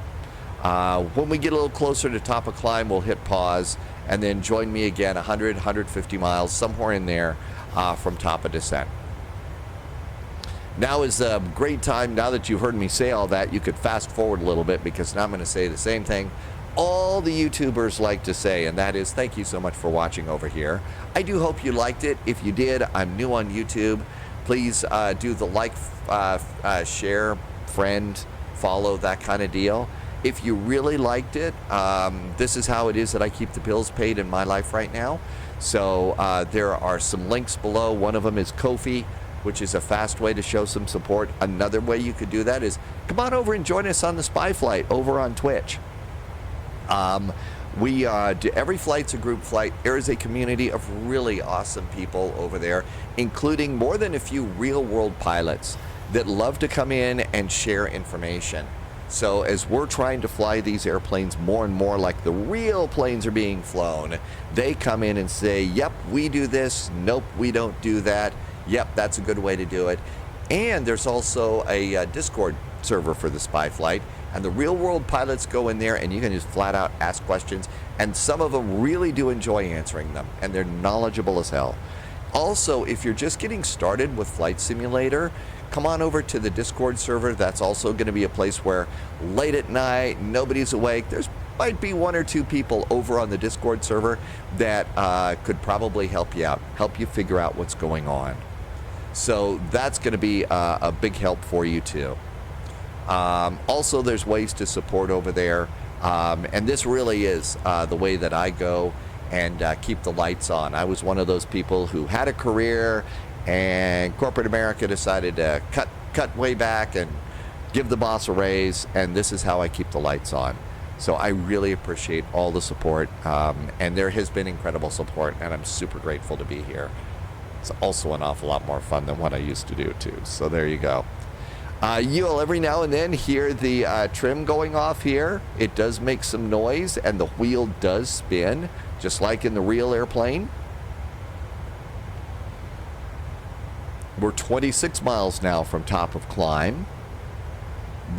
when we get a little closer to top of climb, we'll hit pause and then join me again 100, 150 miles, somewhere in there from top of descent. Now is a great time. Now that you've heard me say all that, you could fast forward a little bit, because now I'm going to say the same thing all the YouTubers like to say, and that is thank you so much for watching over here. I do hope you liked it. If you did, I'm new on YouTube. Please do the like, share, friend, follow, that kind of deal. If you really liked it, this is how it is that I keep the bills paid in my life right now. So there are some links below. One of them is Ko-fi, which is a fast way to show some support. Another way you could do that is come on over and join us on the Spy Flight over on Twitch. We do every flight's a group flight. There is a community of really awesome people over there, including more than a few real-world pilots that love to come in and share information. So as we're trying to fly these airplanes more and more like the real planes are being flown, they come in and say, yep, we do this. Nope, we don't do that. Yep, that's a good way to do it. And there's also a Discord server for the Spy Flight, and the real world pilots go in there and you can just flat out ask questions, and some of them really do enjoy answering them, and they're knowledgeable as hell. Also, if you're just getting started with Flight Simulator, come on over to the Discord server. That's also going to be a place where late at night, nobody's awake. There's might be one or two people over on the Discord server that could probably help you out, help you figure out what's going on. So that's going to be a big help for you too. Also, there's ways to support over there. And this really is the way that I go and keep the lights on. I was one of those people who had a career, and corporate America decided to cut way back and give the boss a raise, and this is how I keep the lights on. So I really appreciate all the support, and there has been incredible support, and I'm super grateful to be here. It's also an awful lot more fun than what I used to do too. So there you go. You'll every now and then hear the trim going off here. It does make some noise, and the wheel does spin, just like in the real airplane. We're 26 miles now from top of climb.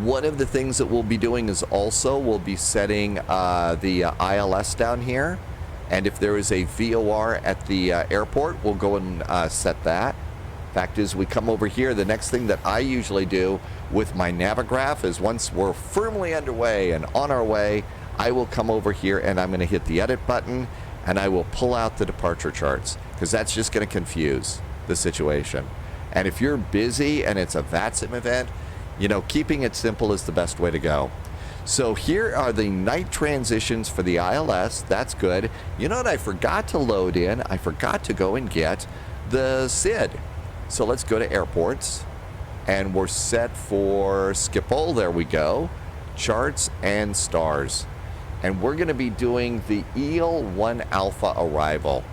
One of the things that we'll be doing is also we'll be setting the ILS down here. And if there is a VOR at the airport, we'll go and set that. Fact is, we come over here. The next thing that I usually do with my Navigraph is once we're firmly underway and on our way, I will come over here and I'm going to hit the edit button and I will pull out the departure charts, because that's just going to confuse the situation. And if you're busy and it's a VATSIM event, you know, keeping it simple is the best way to go. So here are the night transitions for the ILS. That's good. You know what I forgot to load in? I forgot to go and get the SID. So let's go to airports. And we're set for Schiphol. There we go. Charts and stars. And we're going to be doing the EL1 Alpha arrival.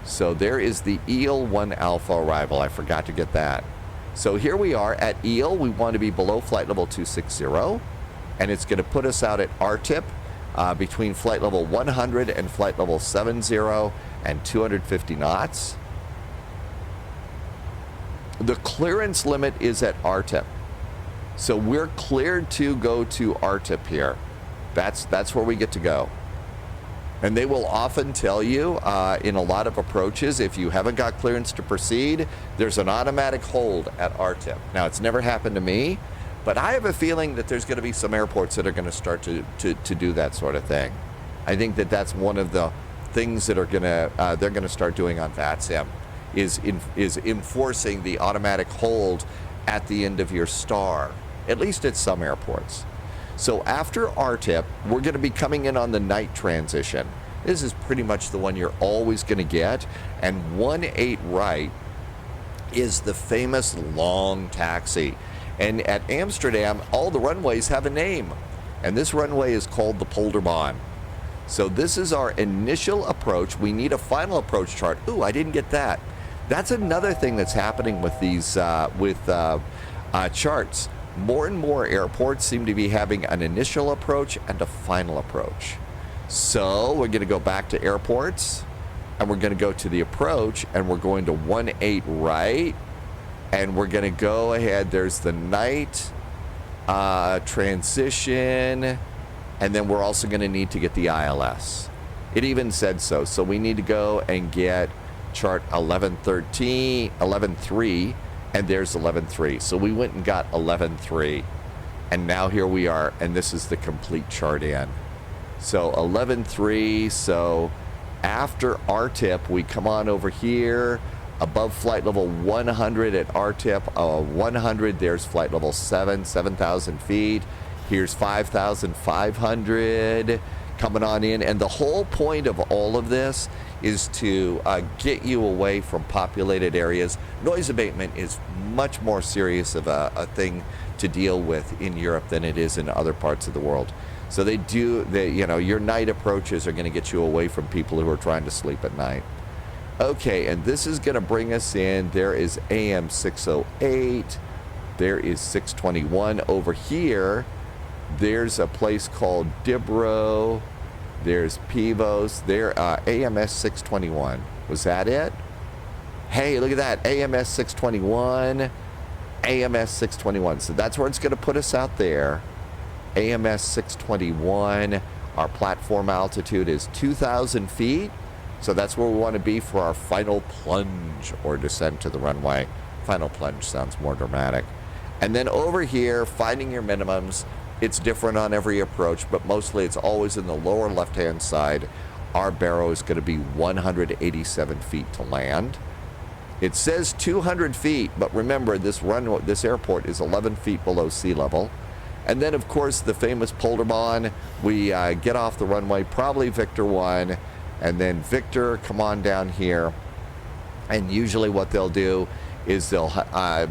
So there is the EL1 Alpha arrival. I forgot to get that. So here we are at EL. We want to be below flight level 260. And it's going to put us out at RTIP between flight level 100 and flight level 70 and 250 knots. The clearance limit is at RTIP. So we're cleared to go to RTIP here. That's where we get to go. And they will often tell you in a lot of approaches, if you haven't got clearance to proceed, there's an automatic hold at RTIP. Now, it's never happened to me, but I have a feeling that there's going to be some airports that are going to start to do that sort of thing. I think that that's one of the things that are going to they're going to start doing on VATSIM is enforcing the automatic hold at the end of your star, at least at some airports. So after RTIP, we're going to be coming in on the night transition. This is pretty much the one you're always going to get. And 1-8 right is the famous long taxi. And at Amsterdam, all the runways have a name. And this runway is called the Polderbaan. So this is our initial approach. We need a final approach chart. Ooh, I didn't get that. That's another thing that's happening with these charts. More and more airports seem to be having an initial approach and a final approach. So we're going to go back to airports, and we're going to go to the approach, and we're going to 1-8 right, and we're going to go ahead. There's the night transition, and then we're also going to need to get the ILS. It even said so. So we need to go and get chart 11.3, and there's 11.3. So we went and got 11.3, and now here we are, and this is the complete chart in. So 11.3, so after RTIP, we come on over here, above flight level 100 at RTIP, 100, there's flight level 7,000 feet. Here's 5,500 coming on in, and the whole point of all of this is to get you away from populated areas. Noise abatement is much more serious of a thing to deal with in Europe than it is in other parts of the world. So your night approaches are going to get you away from people who are trying to sleep at night. Okay, and this is going to bring us in. There is AM 608. There is 621 over here. There's a place called Dibro. There's Pivos. There, AMS 621. Was that it? Hey, look at that. AMS 621. AMS 621. So that's where it's going to put us out there. AMS 621. Our platform altitude is 2,000 feet. So that's where we want to be for our final plunge or descent to the runway. Final plunge sounds more dramatic. And then over here, finding your minimums. It's different on every approach, but mostly it's always in the lower left-hand side. Our barrow is going to be 187 feet to land. It says 200 feet, but remember, this airport is 11 feet below sea level. And then, of course, the famous Polderbaan. We get off the runway, probably Victor 1, and then Victor, come on down here. And usually what they'll do is they'll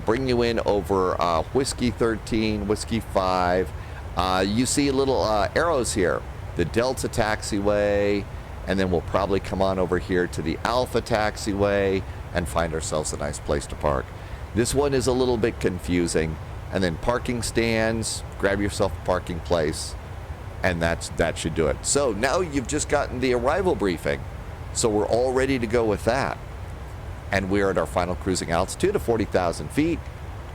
bring you in over Whiskey 13, Whiskey 5. You see little arrows here, the Delta taxiway, and then we'll probably come on over here to the Alpha taxiway and find ourselves a nice place to park. This one is a little bit confusing. And then parking stands, grab yourself a parking place, and that should do it. So now you've just gotten the arrival briefing. So we're all ready to go with that. And we're at our final cruising altitude of 40,000 feet.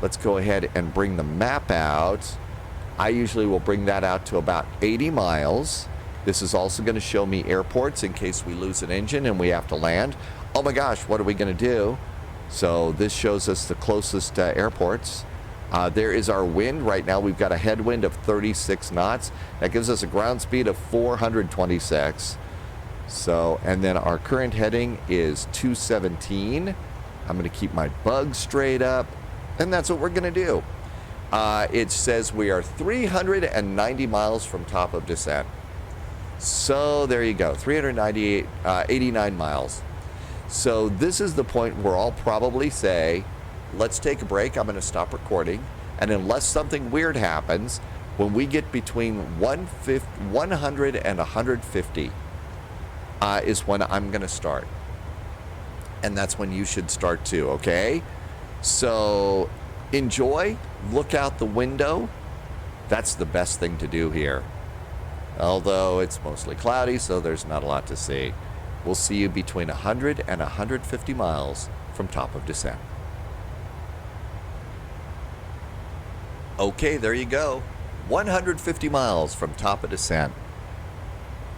Let's go ahead and bring the map out. I usually will bring that out to about 80 miles. This is also going to show me airports in case we lose an engine and we have to land. Oh my gosh, what are we going to do? So this shows us the closest airports. There is our wind. Right now we've got a headwind of 36 knots. That gives us a ground speed of 426. So, and then our current heading is 217. I'm going to keep my bug straight up, and that's what we're going to do. It says we are 390 miles from top of descent. So there you go, 89 miles. So this is the point where I'll probably say, let's take a break. I'm going to stop recording. And unless something weird happens, when we get between 100 and 150 is when I'm going to start. And that's when you should start too, okay? So enjoy, look out the window. That's the best thing to do here. Although it's mostly cloudy, so there's not a lot to see. We'll see you between 100 and 150 miles from top of descent. Okay, there you go. 150 miles from top of descent.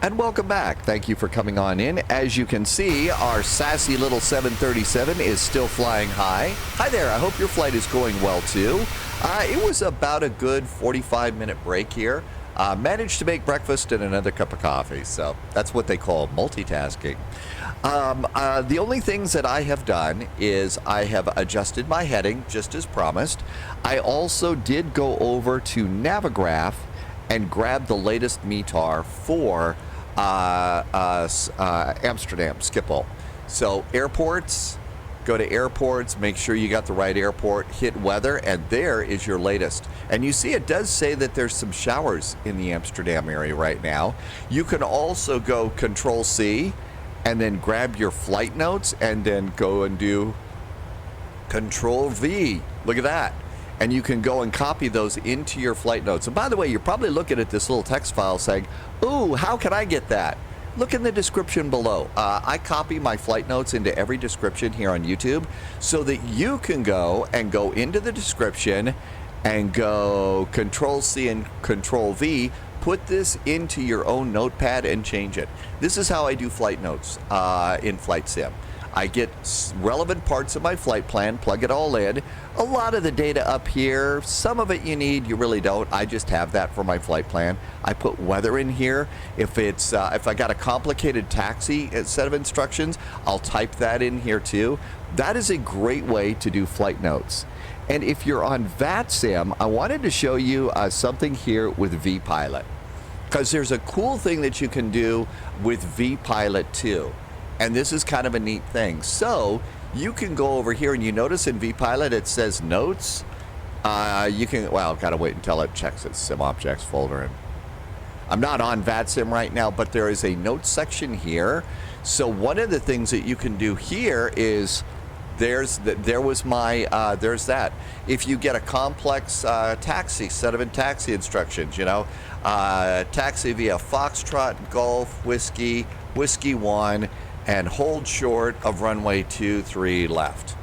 And welcome back. Thank you for coming on in. As you can see, our sassy little 737 is still flying high. Hi there. I hope your flight is going well too. It was about a good 45-minute break here. Managed to make breakfast and another cup of coffee, so that's what they call multitasking. The only things that I have done is I have adjusted my heading, just as promised. I also did go over to Navigraph and grab the latest METAR for Amsterdam, Schiphol. So airports, go to airports, make sure you got the right airport, hit weather, and there is your latest. And you see it does say that there's some showers in the Amsterdam area right now. You can also go Control-C and then grab your flight notes and then go and do Control-V. Look at that. And you can go and copy those into your flight notes. And by the way, you're probably looking at this little text file saying, ooh, how can I get that? Look in the description below. I copy my flight notes into every description here on YouTube so that you can go into the description and go Control-C and Control-V, put this into your own notepad and change it. This is how I do flight notes in Flight Sim. I get relevant parts of my flight plan, plug it all in. A lot of the data up here, some of it you need, you really don't. I just have that for my flight plan. I put weather in here. If it's if I got a complicated taxi set of instructions, I'll type that in here too. That is a great way to do flight notes. And if you're on VATSIM, I wanted to show you something here with vPilot, because there's a cool thing that you can do with vPilot too. And this is kind of a neat thing. So you can go over here and you notice in vPilot it says notes. You can, well, I've got to wait until it checks its sim objects folder. And I'm not on VATSIM right now, but there is a notes section here. So one of the things that you can do here is there's that. If you get a complex taxi, set of taxi instructions, you know, taxi via Foxtrot, Golf, Whiskey 1, and hold short of runway 23 left.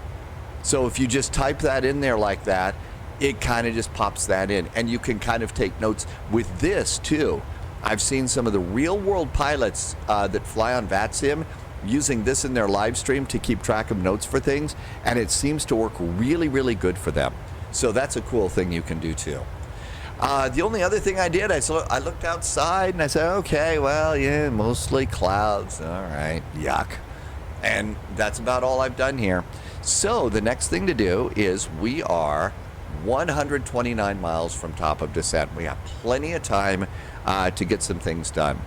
So if you just type that in there like that, it kind of just pops that in, and you can kind of take notes with this too. I've seen some of the real world pilots that fly on VATSIM using this in their live stream to keep track of notes for things, and it seems to work really, really good for them. So that's a cool thing you can do too. The only other thing I did, I looked outside and I said, okay, well, yeah, mostly clouds. All right, yuck. And that's about all I've done here. So the next thing to do is we are 129 miles from top of descent. We have plenty of time to get some things done.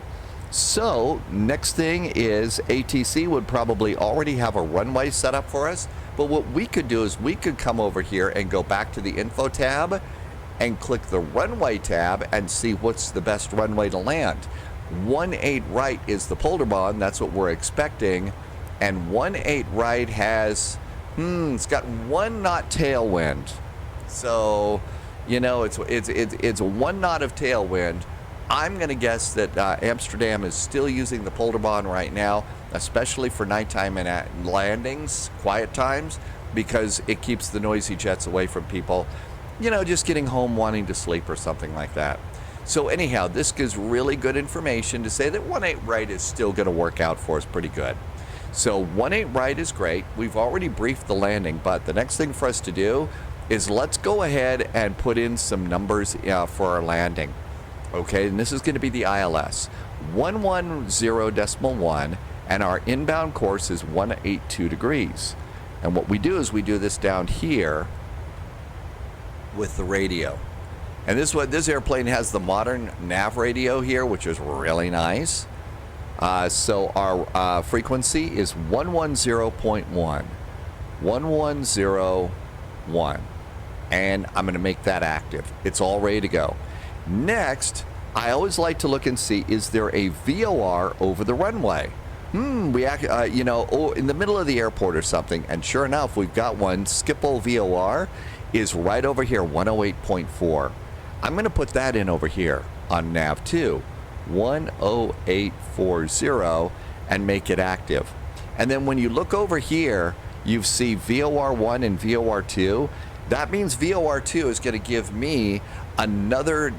So next thing is ATC would probably already have a runway set up for us. But what we could do is we could come over here and go back to the info tab and click the runway tab and see what's the best runway to land. 18 right is the Polderbahn, that's what we're expecting, and 18 right has, it's got 1 knot tailwind. So, you know, it's a 1 knot of tailwind. I'm gonna guess that Amsterdam is still using the Polderbahn right now, especially for nighttime and landings, quiet times, because it keeps the noisy jets away from people, you know, just getting home wanting to sleep or something like that. So anyhow, this gives really good information to say that 18 right is still going to work out for us pretty good. So 18 right is great. We've already briefed the landing, but the next thing for us to do is let's go ahead and put in some numbers for our landing. Okay, and this is going to be the ILS 110.1, and our inbound course is 182 degrees. And what we do is we do this down here with the radio. And this airplane has the modern nav radio here, which is really nice. So our frequency is 110.1. 1101. And I'm going to make that active. It's all ready to go. Next, I always like to look and see, is there a VOR over the runway? In the middle of the airport or something. And sure enough, we've got one. Schiphol VOR is right over here, 108.4. I'm going to put that in over here on nav 2, 10840, and make it active. And then when you look over here, you see VOR 1 and VOR 2. That means VOR 2 is going to give me another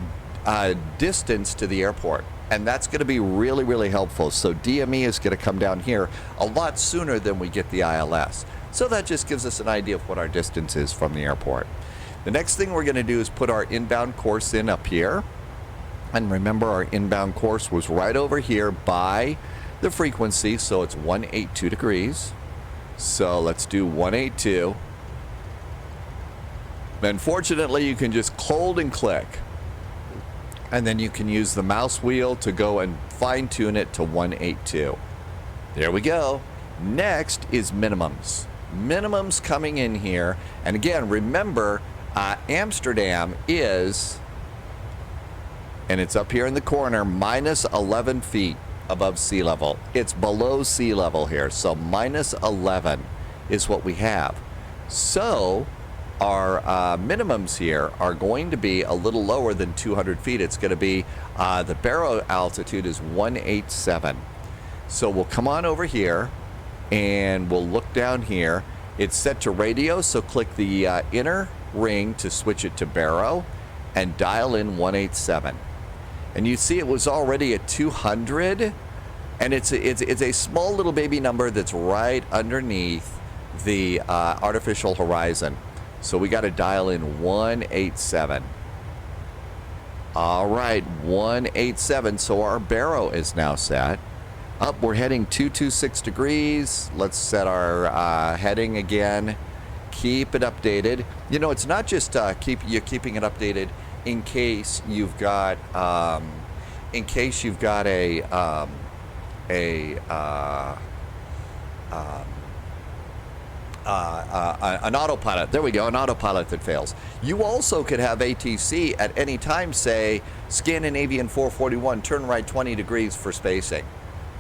distance to the airport. And that's going to be really, really helpful. So DME is going to come down here a lot sooner than we get the ILS. So that just gives us an idea of what our distance is from the airport. The next thing we're going to do is put our inbound course in up here. And remember, our inbound course was right over here by the frequency. So it's 182 degrees. So let's do 182. And fortunately, you can just hold and click. And then you can use the mouse wheel to go and fine tune it to 182. There we go. Next is minimums. Minimums coming in here. And again, remember, Amsterdam is, and it's up here in the corner, minus 11 feet above sea level. It's below sea level here. So minus 11 is what we have. So our minimums here are going to be a little lower than 200 feet. It's going to be, the Barrow altitude is 187. So we'll come on over here and we'll look down here. It's set to radio, so click the inner ring to switch it to Barrow and dial in 187. And you see it was already at 200, and it's a small little baby number that's right underneath the artificial horizon. So we got to dial in 187. All right, 187. So our Barrow is now set. Up, we're heading 226 degrees. Let's set our heading again. Keep it updated. You know, it's not just keeping it updated in case you've got an autopilot. There we go, an autopilot that fails. You also could have ATC at any time say, Scandinavian 441, turn right 20 degrees for spacing.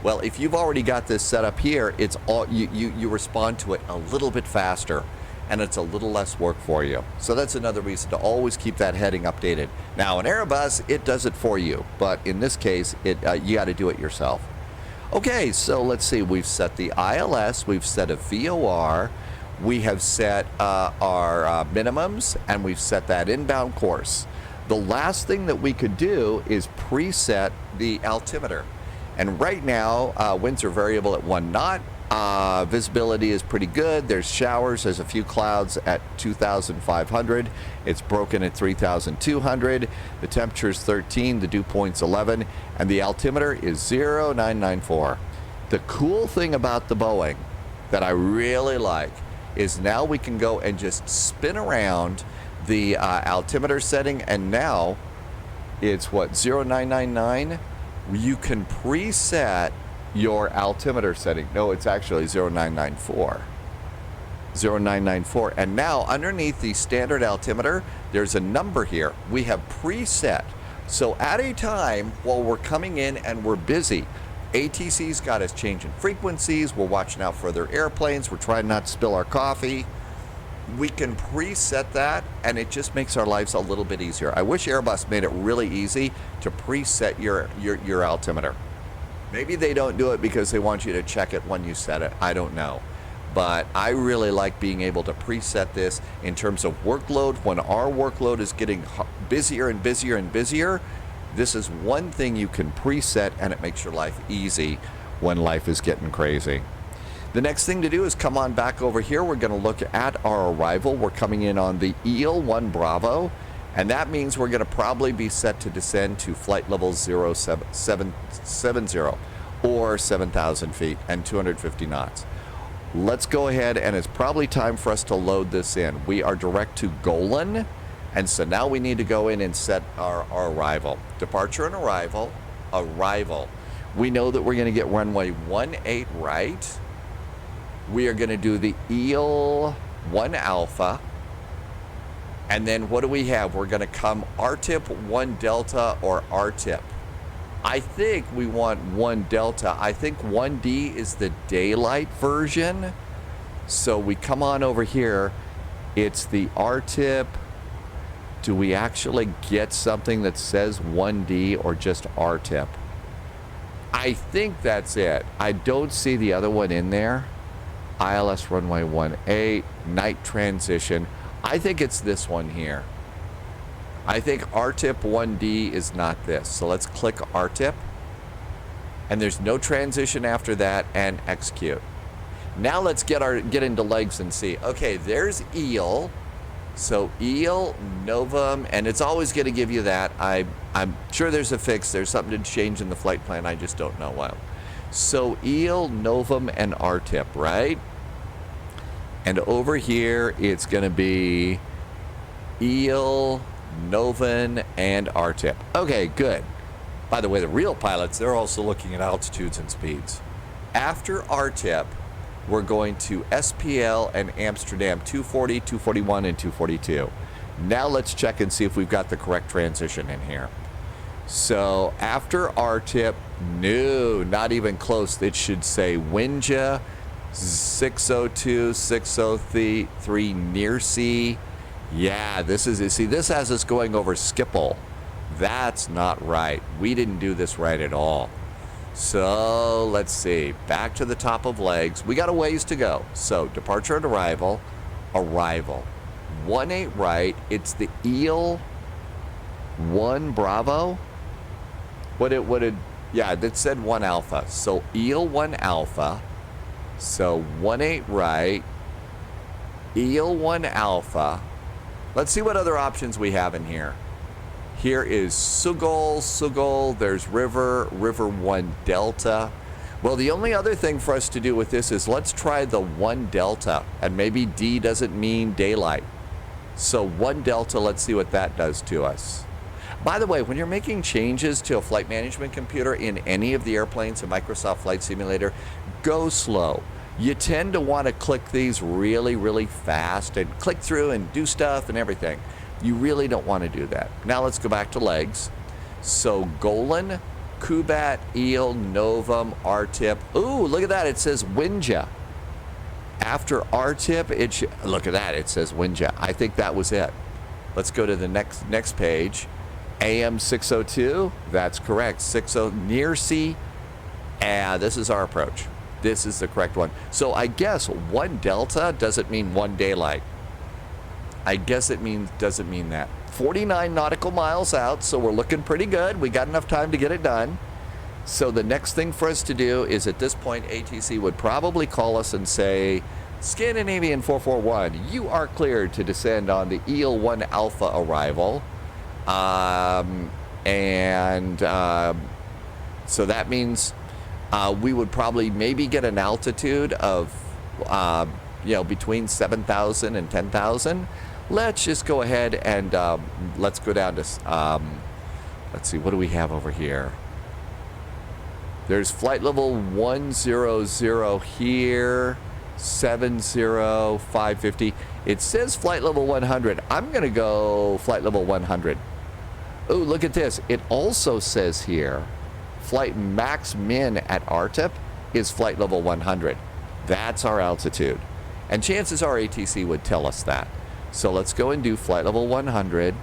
Well, if you've already got this set up here, it's all you respond to it a little bit faster, and it's a little less work for you. So that's another reason to always keep that heading updated. Now, an Airbus, it does it for you, but in this case, you got to do it yourself. Okay, so let's see. We've set the ILS, we've set a VOR, we have set our minimums, and we've set that inbound course. The last thing that we could do is preset the altimeter. And right now, winds are variable at 1 knot. Visibility is pretty good. There's showers. There's a few clouds at 2,500. It's broken at 3,200. The temperature is 13. The dew point's 11. And the altimeter is 0994. The cool thing about the Boeing that I really like is now we can go and just spin around the altimeter setting. And now it's what, 0999? You can preset your altimeter setting. No, it's actually 0994. 0994. And now underneath the standard altimeter, there's a number here. We have preset. So at a time while we're coming in and we're busy, ATC's got us changing frequencies. We're watching out for other airplanes. We're trying not to spill our coffee. We can preset that, and it just makes our lives a little bit easier. I wish Airbus made it really easy to preset your altimeter. Maybe they don't do it because they want you to check it when you set it. I don't know. But I really like being able to preset this in terms of workload. When our workload is getting busier and busier and busier, this is one thing you can preset, and it makes your life easy when life is getting crazy. The next thing to do is come on back over here. We're going to look at our arrival. We're coming in on the EL1 Bravo, and that means we're going to probably be set to descend to flight level 0770 or 7,000 feet and 250 knots. Let's go ahead, and it's probably time for us to load this in. We are direct to Golan, and so now we need to go in and set our arrival. Departure and arrival, arrival. We know that we're going to get runway 18 right. We are going to do the EEL 1 Alpha. And then what do we have? We're going to come RTIP 1 Delta or RTIP. I think we want 1 Delta. I think 1D is the daylight version. So we come on over here. It's the RTIP. Do we actually get something that says 1D or just RTIP? I think that's it. I don't see the other one in there. ILS runway 18, night transition. I think it's this one here. I think RTIP 1D is not this. So let's click RTIP. And there's no transition after that, and execute. Now let's get into legs and see. Okay, there's EEL. So EEL, Novum, and it's always going to give you that. I'm sure there's a fix. There's something to change in the flight plan. I just don't know what. So EEL, Novum, and RTIP, right? And over here, it's going to be EEL, Novum, and RTIP. Okay, good. By the way, the real pilots, they're also looking at altitudes and speeds. After RTIP, we're going to SPL and Amsterdam 240, 241, and 242. Now let's check and see if we've got the correct transition in here. So after RTIP, no, not even close. It should say Winja 602, 603 near sea. Yeah, this is, see, this has us going over Schiphol. That's not right. We didn't do this right at all. So let's see, back to the top of legs. We got a ways to go. So departure and arrival, arrival. 18 right, it's the EEL 1 Bravo. Yeah, that said 1 Alpha. So EEL 1 Alpha. So 18 right, EEL 1 Alpha. Let's see what other options we have in here. Here is Sugol, there's River 1 Delta. Well, the only other thing for us to do with this is let's try the 1 Delta, and maybe D doesn't mean daylight. So 1 Delta, let's see what that does to us. By the way, when you're making changes to a flight management computer in any of the airplanes in Microsoft Flight Simulator, go slow. You tend to want to click these really, really fast and click through and do stuff and everything. You really don't want to do that. Now let's go back to legs. So Golan, Kubat, EEL, Novum, RTIP. Ooh, look at that. It says Winja. After RTIP, look at that. It says Winja. I think that was it. Let's go to the next page. AM 602. That's correct. 60 near sea. And this is our approach. This is the correct one. So I guess 1 Delta doesn't mean 1 daylight. I guess it doesn't mean that. 49 nautical miles out, so we're looking pretty good. We got enough time to get it done. So the next thing for us to do is at this point, ATC would probably call us and say, Scandinavian 441, you are cleared to descend on the EEL 1 Alpha arrival. So that means we would probably maybe get an altitude of, between 7,000 and 10,000. Let's just go ahead and let's go down to, let's see, what do we have over here? There's flight level 100 here, 70550. It says flight level 100. I'm going to go flight level 100. Oh, look at this. It also says here, flight max min at RTIP is flight level 100. That's our altitude. And chances are ATC would tell us that. So let's go and do flight level 100.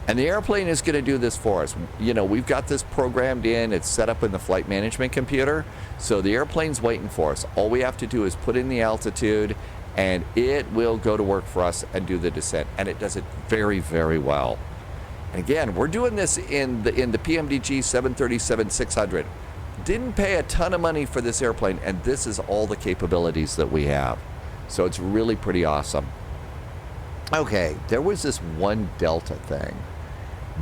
And the airplane is going to do this for us. You know, we've got this programmed in. It's set up in the flight management computer. So the airplane's waiting for us. All we have to do is put in the altitude, and it will go to work for us and do the descent. And it does it very, very well. And again, we're doing this in the PMDG 737-600. Didn't pay a ton of money for this airplane, and this is all the capabilities that we have. So it's really pretty awesome. Okay, there was this 1 Delta thing.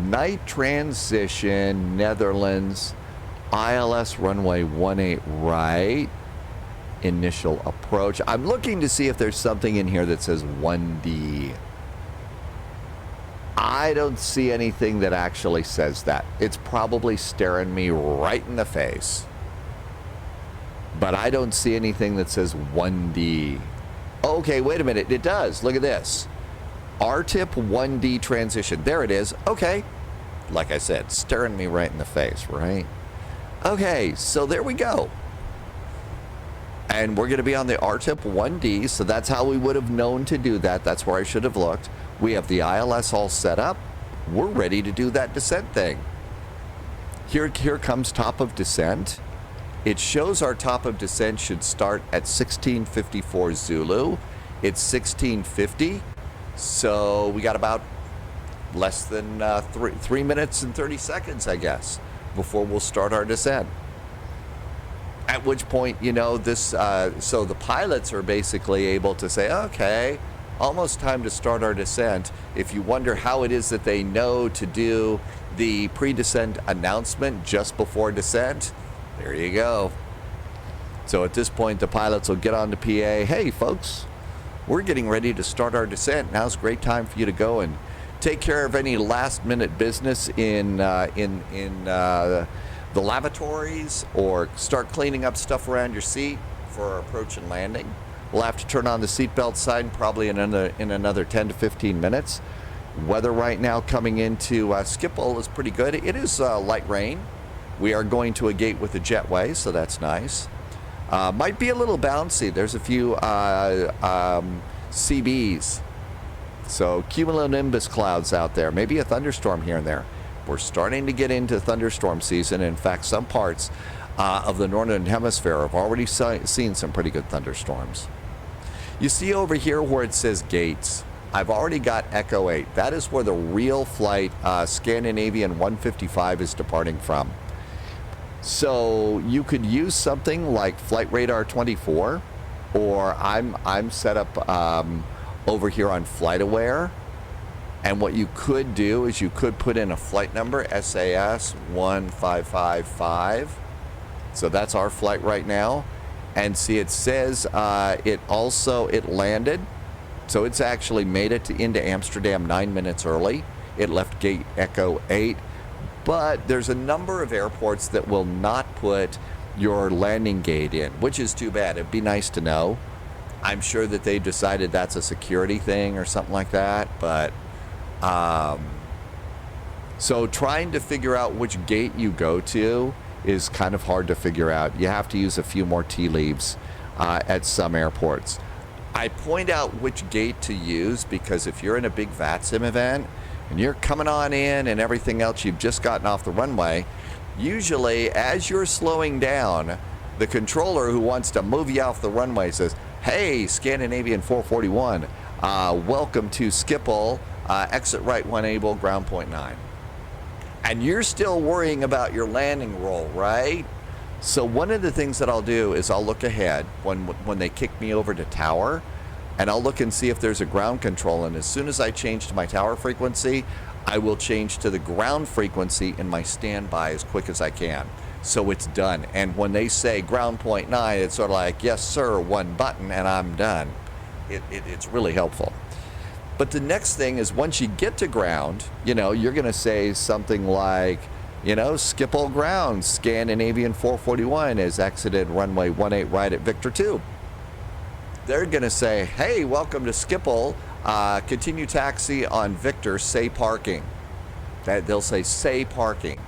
Night transition, Netherlands, ILS runway 18 right. initial approach. I'm looking to see if there's something in here that says 1D. I don't see anything that actually says that. It's probably staring me right in the face. But I don't see anything that says 1D. Okay, wait a minute. It does. Look at this. RTIP 1D transition. There it is. Okay. Like I said, staring me right in the face, right? Okay, so there we go. And we're going to be on the RTIP 1D, so that's how we would have known to do that. That's where I should have looked. We have the ILS all set up. We're ready to do that descent thing. Here comes top of descent. It shows our top of descent should start at 1654 Zulu. It's 1650, so we got about less than 3 minutes and 30 seconds, I guess, before we'll start our descent. At which point, you know, so the pilots are basically able to say, okay, almost time to start our descent. If you wonder how it is that they know to do the pre-descent announcement just before descent, there you go. So at this point, the pilots will get on to PA. Hey, folks, we're getting ready to start our descent. Now's a great time for you to go and take care of any last-minute business in the lavatories, or start cleaning up stuff around your seat for approach and landing. We'll have to turn on the seatbelt sign probably in another 10 to 15 minutes. Weather right now coming into Schiphol is pretty good. It is light rain. We are going to a gate with a jetway, so that's nice. Might be a little bouncy. There's a few CBs. So cumulonimbus clouds out there. Maybe a thunderstorm here and there. We're starting to get into thunderstorm season. In fact, some parts of the northern hemisphere have already seen some pretty good thunderstorms. You see over here where it says gates. I've already got Echo 8. That is where the real flight Scandinavian 155 is departing from. So you could use something like Flight Radar 24, or I'm set up over here on FlightAware. And what you could do is you could put in a flight number, SAS 1555. So that's our flight right now. And see, it says it landed. So it's actually made it into Amsterdam 9 minutes early. It left gate Echo 8. But there's a number of airports that will not put your landing gate in, which is too bad. It'd be nice to know. I'm sure that they decided that's a security thing or something like that, but so trying to figure out which gate you go to is kind of hard to figure out. You have to use a few more tea leaves at some airports. I point out which gate to use because if you're in a big VATSIM event and you're coming on in and everything else, you've just gotten off the runway, usually as you're slowing down, the controller who wants to move you off the runway says, hey, Scandinavian 441, welcome to Schiphol, exit right 1 able, ground point 9. And you're still worrying about your landing roll, right? So one of the things that I'll do is I'll look ahead when they kick me over to tower, and I'll look and see if there's a ground control. And as soon as I change to my tower frequency, I will change to the ground frequency in my standby as quick as I can. So it's done. And when they say ground point 9, it's sort of like, yes, sir, one button, and I'm done. It's really helpful. But the next thing is once you get to ground, you know, you're going to say something like, you know, Schiphol ground, Scandinavian 441 has exited runway 18 right at Victor 2. They're going to say, hey, welcome to Schiphol, continue taxi on Victor, say parking. They'll say, say parking.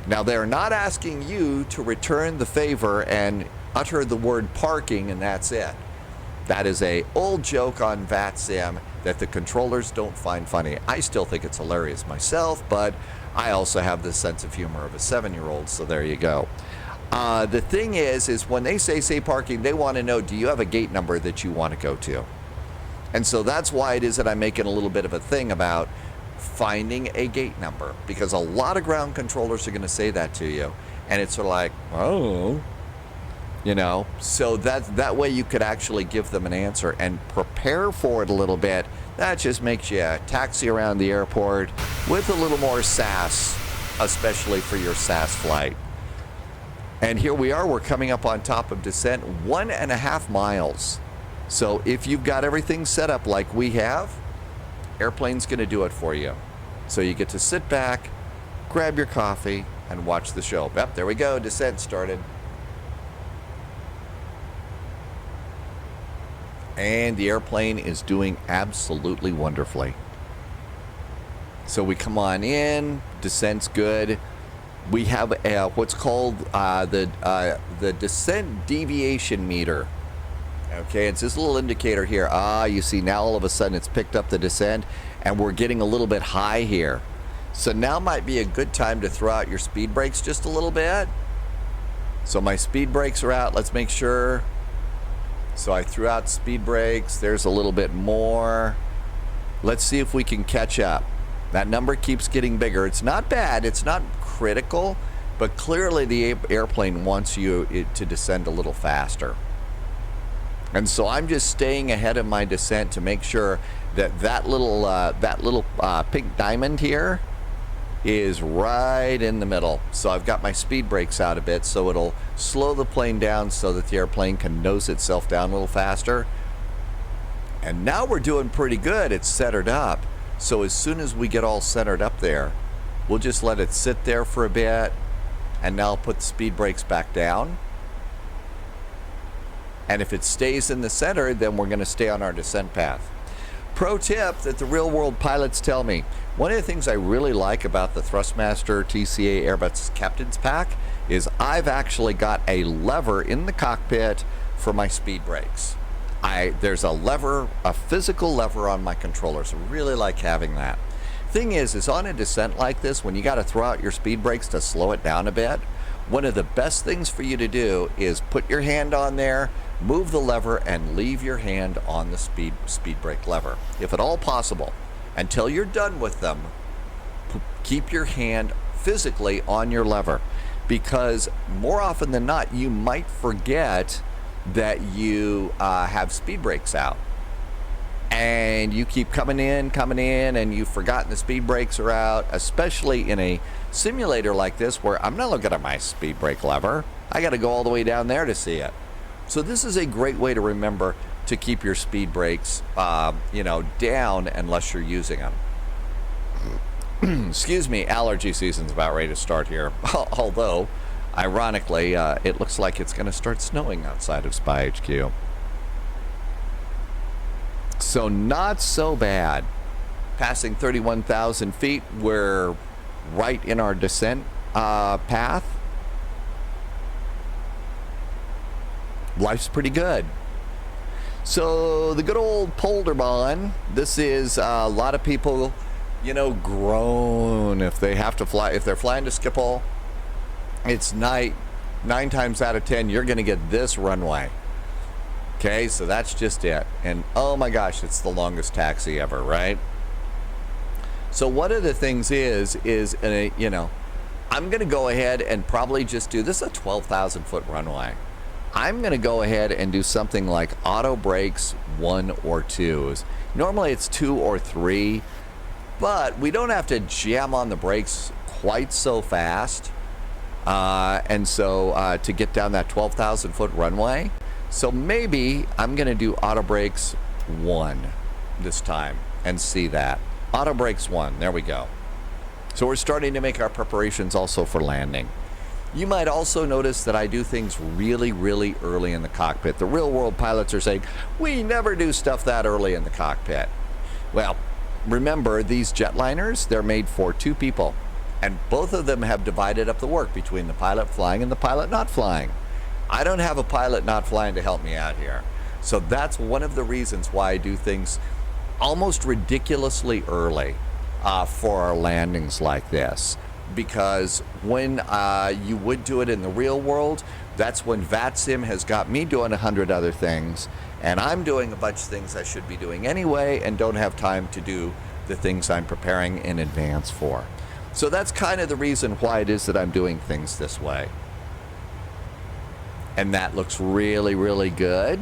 Now, they're not asking you to return the favor and utter the word parking, and that's it. That is a old joke on VATSIM that the controllers don't find funny. I still think it's hilarious myself, but I also have the sense of humor of a 7-year-old, so there you go. The thing is when they say parking, they want to know, do you have a gate number that you want to go to? And so that's why it is that I'm making a little bit of a thing about finding a gate number, because a lot of ground controllers are going to say that to you, and it's sort of like, oh, you know, so that way you could actually give them an answer and prepare for it a little bit. That just makes you taxi around the airport with a little more sass, especially for your SAS flight. And here we are, we're coming up on top of descent, 1.5 miles. So if you've got everything set up like we have, airplane's gonna do it for you. So you get to sit back, grab your coffee, and watch the show. Yep, there we go, descent started. And the airplane is doing absolutely wonderfully. So we come on in, descent's good. We have what's called the descent deviation meter. Okay, it's this little indicator here. You see now all of a sudden it's picked up the descent and we're getting a little bit high here. So now might be a good time to throw out your speed brakes just a little bit. So my speed brakes are out. Let's make sure. So I threw out speed brakes. There's a little bit more. Let's see if we can catch up. That number keeps getting bigger. It's not bad. It's not critical, but clearly the airplane wants you to descend a little faster. And so I'm just staying ahead of my descent to make sure that that little pink diamond here is right in the middle. So I've got my speed brakes out a bit so it'll slow the plane down so that the airplane can nose itself down a little faster. And now we're doing pretty good. It's centered up. So as soon as we get all centered up there, we'll just let it sit there for a bit, and now I'll put the speed brakes back down. And if it stays in the center, then we're going to stay on our descent path. Pro tip that the real world pilots tell me, one of the things I really like about the Thrustmaster TCA Airbus Captain's Pack is I've actually got a lever in the cockpit for my speed brakes. There's a lever, a physical lever on my controller, so I really like having that. Thing is on a descent like this, when you got to throw out your speed brakes to slow it down a bit, one of the best things for you to do is put your hand on there, move the lever, and leave your hand on the speed brake lever, if at all possible. Until you're done with them, keep your hand physically on your lever, because more often than not, you might forget that you have speed brakes out. And you keep coming in, and you've forgotten the speed brakes are out, especially in a simulator like this where I'm not looking at my speed brake lever. I got to go all the way down there to see it. So this is a great way to remember to keep your speed brakes, down unless you're using them. Excuse me, allergy season's about ready to start here. Although, ironically, it looks like it's going to start snowing outside of Spy HQ. So not so bad. Passing 31,000 feet, we're right in our descent path. Life's pretty good. So the good old Polderbahn, this is a lot of people, groan if they have to fly, if they're flying to Schiphol. It's night, 9 times out of 10, you're going to get this runway. Okay, so that's just it. And oh my gosh, it's the longest taxi ever, right? So one of the things is I'm going to go ahead and probably just do, this is a 12,000 foot runway. I'm going to go ahead and do something like auto brakes 1 or 2. Normally it's 2 or 3, but we don't have to jam on the brakes quite so fast. And so to get down that 12,000 foot runway. So maybe I'm going to do auto brakes 1 this time and see that. Auto brakes 1, there we go. So we're starting to make our preparations also for landing. You might also notice that I do things really, really early in the cockpit. The real world pilots are saying, we never do stuff that early in the cockpit. Well, remember these jetliners, they're made for 2 people. And both of them have divided up the work between the pilot flying and the pilot not flying. I don't have a pilot not flying to help me out here. So that's one of the reasons why I do things almost ridiculously early for our landings like this. Because when you would do it in the real world, that's when VATSIM has got me doing 100 other things, and I'm doing a bunch of things I should be doing anyway and don't have time to do the things I'm preparing in advance for. So that's kind of the reason why it is that I'm doing things this way. And that looks really, really good.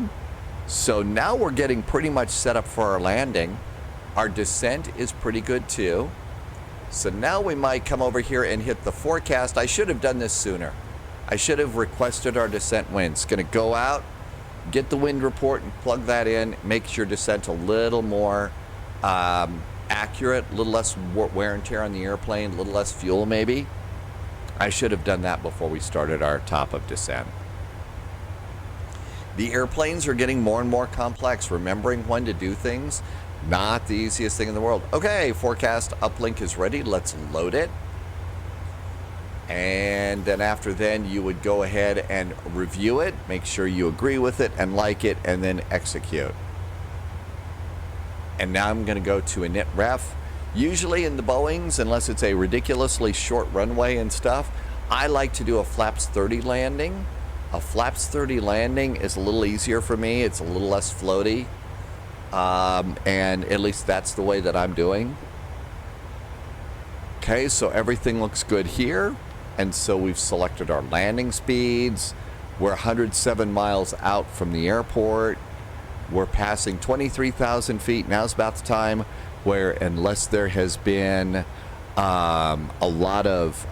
So now we're getting pretty much set up for our landing. Our descent is pretty good too. So now we might come over here and hit the forecast. I should have done this sooner. I should have requested our descent winds. Going to go out, get the wind report and plug that in, makes your descent a little more accurate, a little less wear and tear on the airplane, a little less fuel maybe. I should have done that before we started our top of descent. The airplanes are getting more and more complex. Remembering when to do things, not the easiest thing in the world. Okay, forecast uplink is ready. Let's load it. And then after then, you would go ahead and review it, make sure you agree with it and like it, and then execute. And now I'm going to go to init ref. Usually in the Boeings, unless it's a ridiculously short runway and stuff, I like to do a flaps 30 landing. A flaps 30 landing is a little easier for me. It's a little less floaty. And at least that's the way that I'm doing. Okay, so everything looks good here. And so we've selected our landing speeds. We're 107 miles out from the airport. We're passing 23,000 feet. Now's about the time where, unless there has been a lot of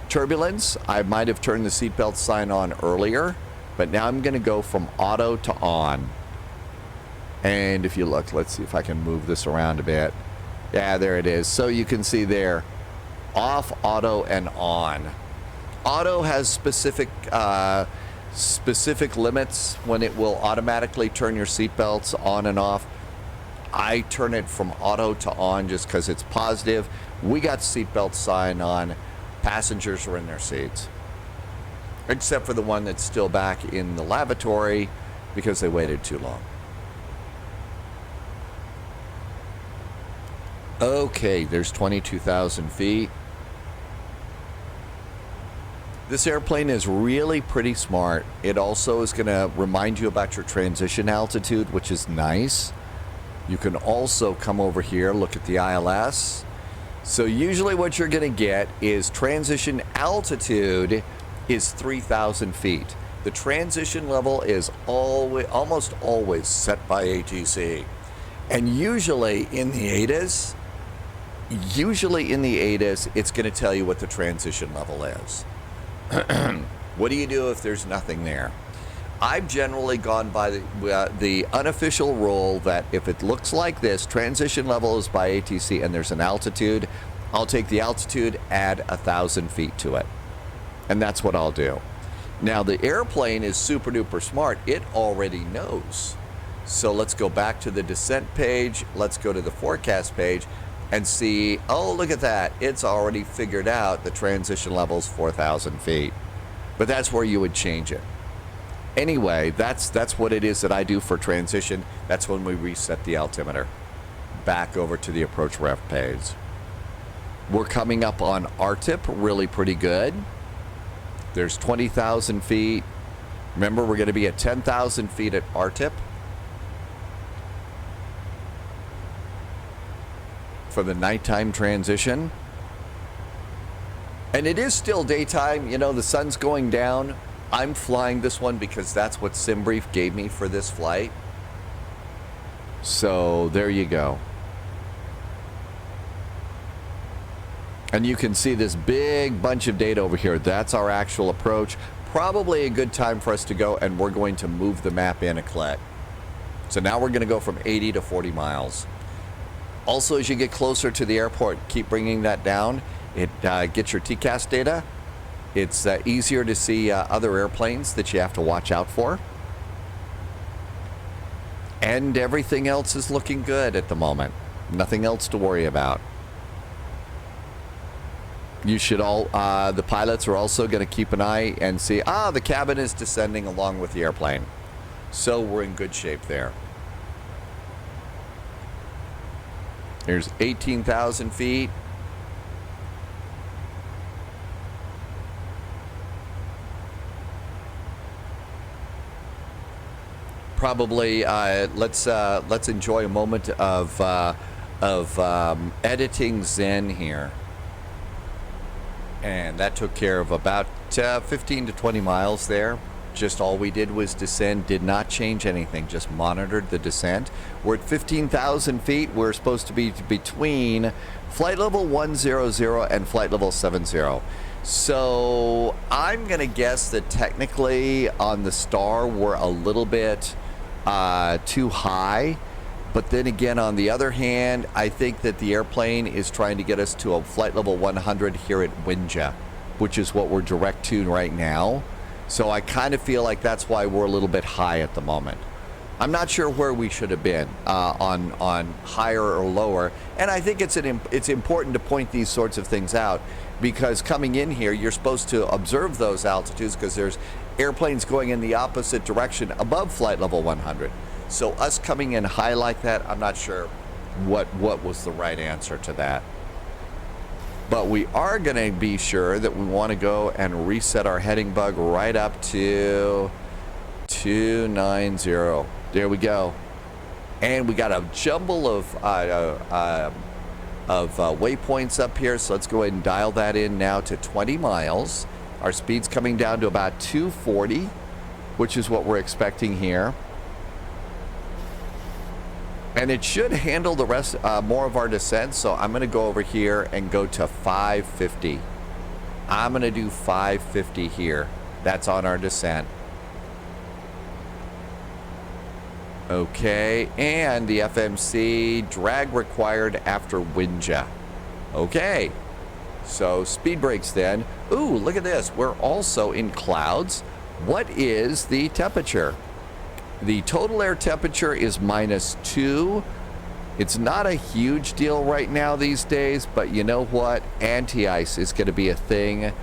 turbulence, I might have turned the seatbelt sign on earlier, but now I'm going to go from auto to on. And if you look, let's see if I can move this around a bit. Yeah, there it is. So you can see there, off, auto, and on. Auto has specific limits when it will automatically turn your seatbelts on and off. I turn it from auto to on just because it's positive. We got seatbelt sign on. Passengers are in their seats, except for the one that's still back in the lavatory because they waited too long. Okay, there's 22,000 feet. This airplane is really pretty smart. It also is going to remind you about your transition altitude, which is nice. You can also come over here, look at the ILS. So usually what you're going to get is transition altitude is 3,000 feet. The transition level is almost always set by ATC. And usually in the ATIS, it's going to tell you what the transition level is. What do you do if there's nothing there? I've generally gone by the unofficial rule that if it looks like this, transition level is by ATC and there's an altitude, I'll take the altitude, add 1,000 feet to it. And that's what I'll do. Now the airplane is super duper smart. It already knows. So let's go back to the descent page. Let's go to the forecast page and see, oh, look at that. It's already figured out the transition level is 4,000 feet. But that's where you would change it. Anyway, that's what it is that I do for transition. That's when we reset the altimeter. Back over to the approach ref page. We're coming up on RTIP really pretty good. There's 20,000 feet. Remember, we're going to be at 10,000 feet at RTIP. For the nighttime transition. And it is still daytime. You know, the sun's going down. I'm flying this one because that's what SimBrief gave me for this flight. So there you go. And you can see this big bunch of data over here. That's our actual approach. Probably a good time for us to go, and we're going to move the map in a click. So now we're going to go from 80 to 40 miles. Also, as you get closer to the airport, keep bringing that down. It gets your TCAS data. It's easier to see other airplanes that you have to watch out for. And everything else is looking good at the moment. Nothing else to worry about. You should the pilots are also going to keep an eye and see, the cabin is descending along with the airplane. So we're in good shape there. Here's 18,000 feet. Probably let's enjoy a moment of editing Zen here. And that took care of about 15 to 20 miles there. Just all we did was descend, did not change anything, just monitored the descent. We're at 15,000 feet. We're supposed to be between flight level 100 and flight level 70. So I'm going to guess that technically on the star we're a little bit too high. But then again, on the other hand, I think that the airplane is trying to get us to a flight level 100 here at Winja, which is what we're direct to right now. So I kind of feel like that's why we're a little bit high at the moment. I'm not sure where we should have been on higher or lower. And I think it's important to point these sorts of things out, because coming in here, you're supposed to observe those altitudes because there's airplanes going in the opposite direction above flight level 100. So us coming in high like that, I'm not sure what was the right answer to that. But we are going to be sure that we want to go and reset our heading bug right up to 290. There we go. And we got a jumble of waypoints up here. So let's go ahead and dial that in now to 20 miles. Our speed's coming down to about 240, which is what we're expecting here. And it should handle the rest, more of our descent. So I'm going to go over here and go to 550. I'm going to do 550 here. That's on our descent. Okay, and the FMC drag required after Winja. Okay, so speed brakes then. Ooh, look at this. We're also in clouds. What is the temperature? The total air temperature is -2. It's not a huge deal right now these days, but you know what? Anti-ice is going to be a thing.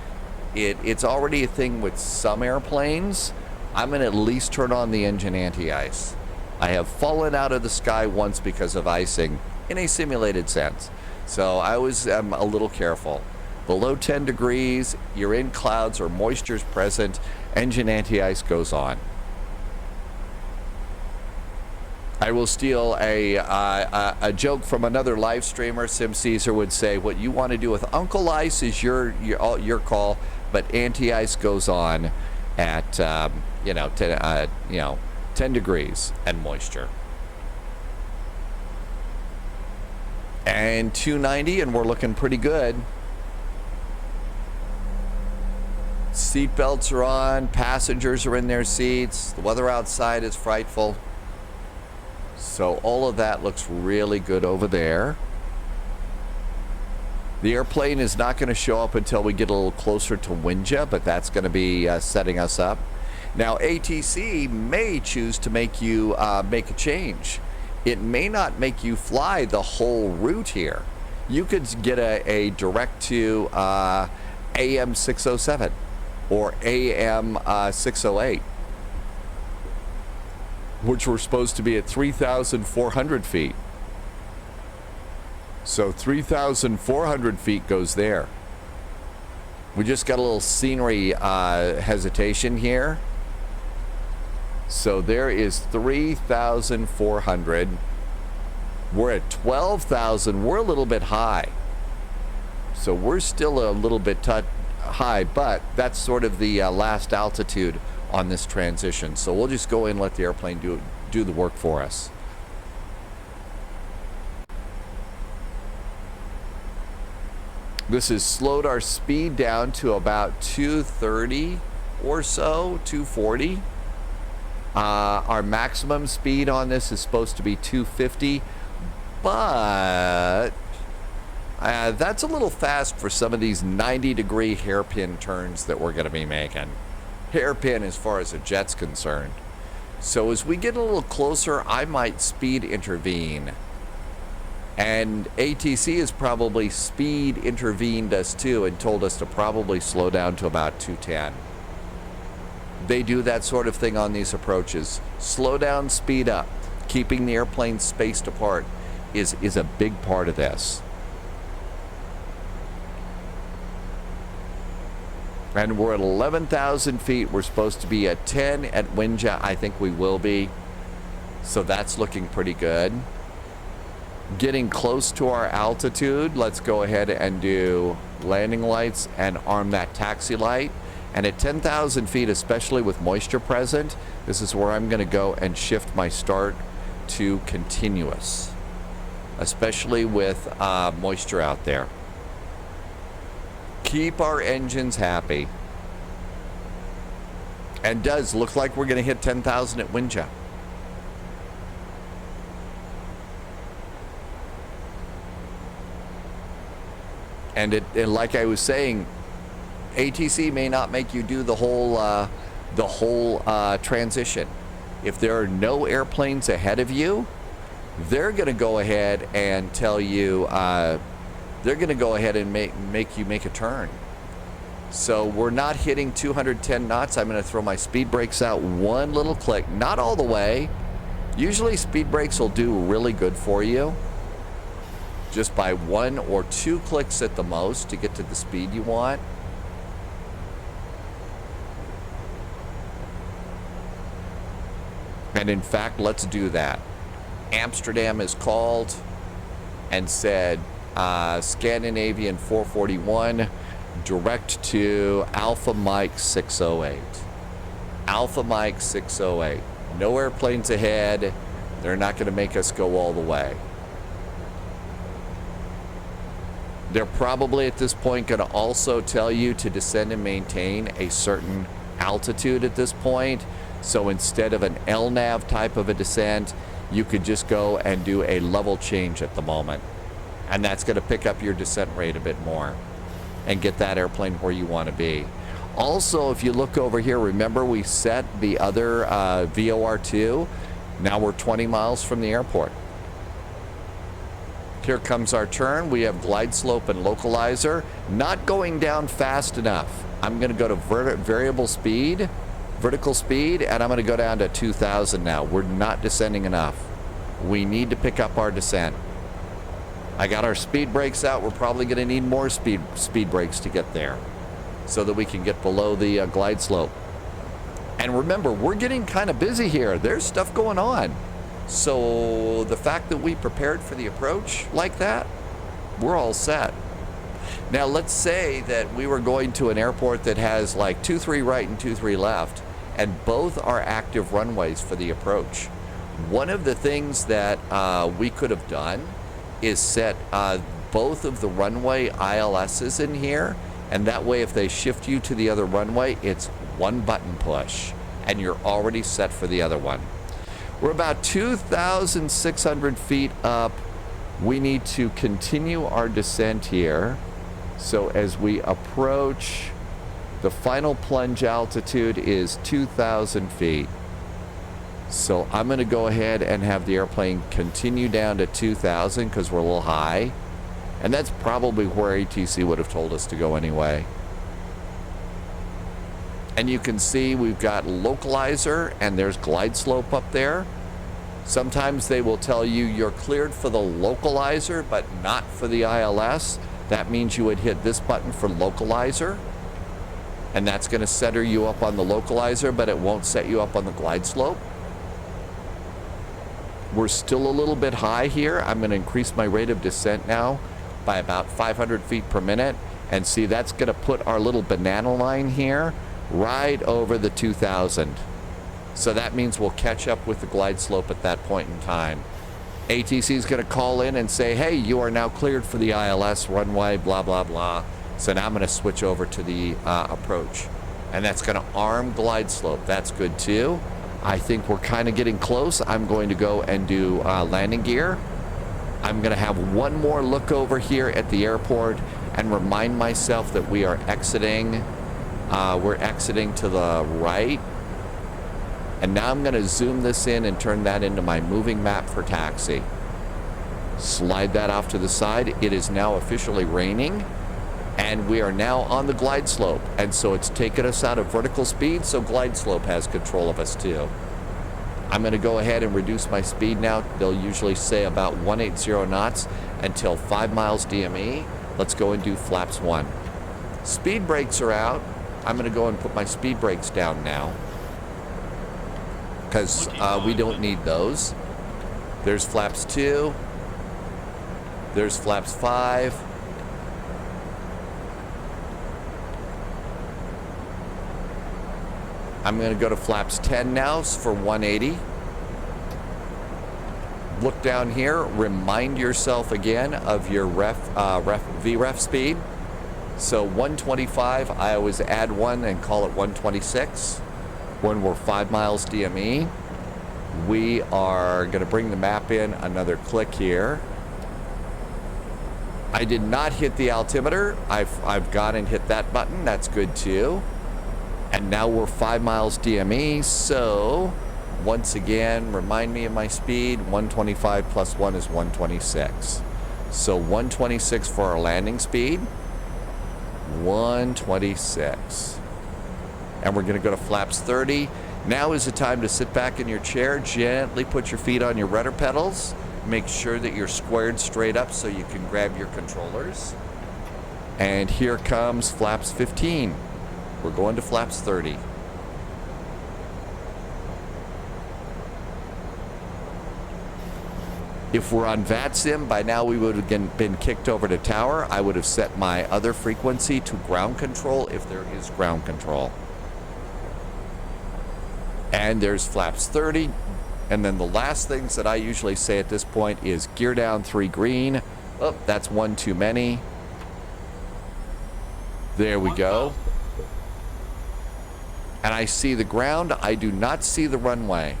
It's already a thing with some airplanes. I'm going to at least turn on the engine anti-ice. I have fallen out of the sky once because of icing in a simulated sense. So I always am a little careful. Below 10 degrees, you're in clouds or moisture's present, engine anti-ice goes on. I will steal a joke from another live streamer. Sim Caesar would say, what you want to do with Uncle Ice is your call, but anti-ice goes on at 10 degrees and moisture. And 290, and we're looking pretty good. Seat belts are on, passengers are in their seats, the weather outside is frightful. So all of that looks really good over there. The airplane is not going to show up until we get a little closer to Winja, but that's going to be setting us up. Now, ATC may choose to make you make a change. It may not make you fly the whole route here. You could get a direct to AM 607 or AM 608. Which we're supposed to be at 3,400 feet. So 3,400 feet goes there. We just got a little scenery hesitation here. So there is 3,400. We're at 12,000. We're a little bit high. So we're still a little bit high, but that's sort of the last altitude on this transition. So we'll just go in and let the airplane do the work for us. This has slowed our speed down to about 230 or so, 240. Our maximum speed on this is supposed to be 250, but that's a little fast for some of these 90-degree hairpin turns that we're going to be making. Hairpin as far as a jet's concerned. So as we get a little closer, I might speed intervene. And ATC has probably speed intervened us too and told us to probably slow down to about 210. They do that sort of thing on these approaches. Slow down, speed up. Keeping the airplanes spaced apart is a big part of this. And we're at 11,000 feet. We're supposed to be at 10 at Winja. I think we will be. So that's looking pretty good. Getting close to our altitude. Let's go ahead and do landing lights and arm that taxi light. And at 10,000 feet, especially with moisture present, this is where I'm going to go and shift my start to continuous, especially with moisture out there. Keep our engines happy. And does look like we're going to hit 10,000 at Winja. And like I was saying, ATC may not make you do the whole transition. If there are no airplanes ahead of you, they're going to go ahead and tell you, they're going to go ahead and make you make a turn. So we're not hitting 210 knots. I'm going to throw my speed brakes out one little click, not all the way. Usually speed brakes will do really good for you, just by 1 or 2 clicks at the most to get to the speed you want. And in fact, let's do that. Amsterdam is called and said Scandinavian 441 direct to Alpha Mike 608. Alpha Mike 608. No airplanes ahead. They're not going to make us go all the way. They're probably at this point going to also tell you to descend and maintain a certain altitude at this point. So instead of an LNAV type of a descent, you could just go and do a level change at the moment. And that's going to pick up your descent rate a bit more and get that airplane where you want to be. Also, if you look over here, remember we set the other VOR2. Now we're 20 miles from the airport. Here comes our turn. We have glide slope and localizer. Not going down fast enough. I'm going to go to variable speed, vertical speed, and I'm going to go down to 2,000 now. We're not descending enough. We need to pick up our descent. I got our speed brakes out. We're probably going to need more speed brakes to get there so that we can get below the glide slope. And remember, we're getting kind of busy here. There's stuff going on. So the fact that we prepared for the approach like that, we're all set. Now let's say that we were going to an airport that has like 2-3 right and 2-3 left, and both are active runways for the approach. One of the things that we could have done is set both of the runway ILSs in here, and that way if they shift you to the other runway, it's one button push and you're already set for the other one. We're about 2,600 feet up. We need to continue our descent here. So as we approach, the final plunge altitude is 2,000 feet. So I'm going to go ahead and have the airplane continue down to 2,000 because we're a little high. And that's probably where ATC would have told us to go anyway. And you can see we've got localizer and there's glide slope up there. Sometimes they will tell you you're cleared for the localizer, but not for the ILS. That means you would hit this button for localizer. And that's going to center you up on the localizer, but it won't set you up on the glide slope. We're still a little bit high here. I'm going to increase my rate of descent now by about 500 feet per minute. And see, that's going to put our little banana line here right over the 2,000. So that means we'll catch up with the glide slope at that point in time. ATC is going to call in and say, hey, you are now cleared for the ILS runway, blah, blah, blah. So now I'm going to switch over to the approach. And that's going to arm glide slope. That's good too. I think we're kind of getting close. I'm going to go and do landing gear. I'm going to have one more look over here at the airport and remind myself that we are exiting. We're exiting to the right. And now I'm going to zoom this in and turn that into my moving map for taxi. Slide that off to the side. It is now officially raining. And we are now on the glide slope. And so it's taken us out of vertical speed, so glide slope has control of us too. I'm going to go ahead and reduce my speed now. They'll usually say about 180 knots until 5 miles DME. Let's go and do flaps 1. Speed brakes are out. I'm going to go and put my speed brakes down now, because we don't need those. There's flaps 2. There's flaps 5. I'm going to go to flaps 10 now for 180. Look down here. Remind yourself again of your VREF speed. So 125, I always add one and call it 126. When we're 5 miles DME, we are going to bring the map in another click here. I did not hit the altimeter. I've gone and hit that button. That's good too. And now we're 5 miles DME. So once again, remind me of my speed. 125 plus 1 is 126. So 126 for our landing speed. 126. And we're going to go to flaps 30. Now is the time to sit back in your chair, gently put your feet on your rudder pedals. Make sure that you're squared straight up so you can grab your controllers. And here comes flaps 15. We're going to flaps 30. If we're on VATSIM, by now we would have been kicked over to tower. I would have set my other frequency to ground control if there is ground control. And there's flaps 30. And then the last things that I usually say at this point is gear down 3 green. Oh, that's one too many. There we go. And I see the ground. I do not see the runway.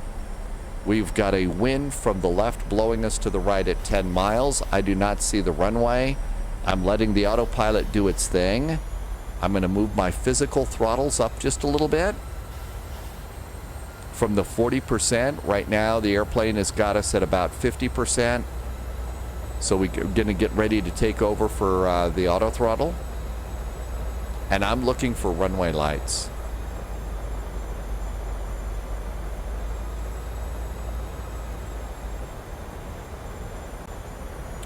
We've got a wind from the left blowing us to the right at 10 miles. I do not see the runway. I'm letting the autopilot do its thing. I'm going to move my physical throttles up just a little bit. From the 40%, right now the airplane has got us at about 50%. So we're going to get ready to take over for the auto throttle. And I'm looking for runway lights.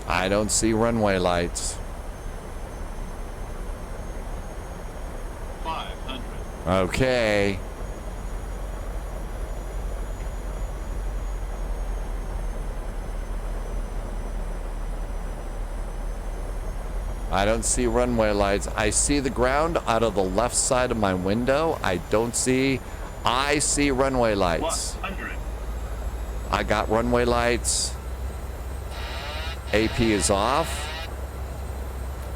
I don't see runway lights. 500. Okay. I don't see runway lights. I see the ground out of the left side of my window. I see runway lights. 100. I got runway lights. AP is off.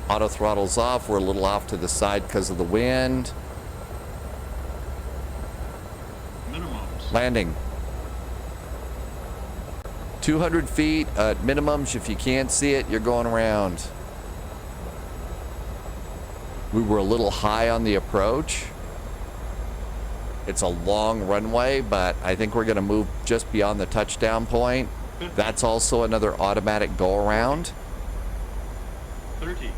Auto throttle's off. We're a little off to the side because of the wind. Minimums. Landing. 200 feet at minimums. If you can't see it, you're going around. We were a little high on the approach. It's a long runway, but I think we're going to move just beyond the touchdown point. That's also another automatic go around. 30.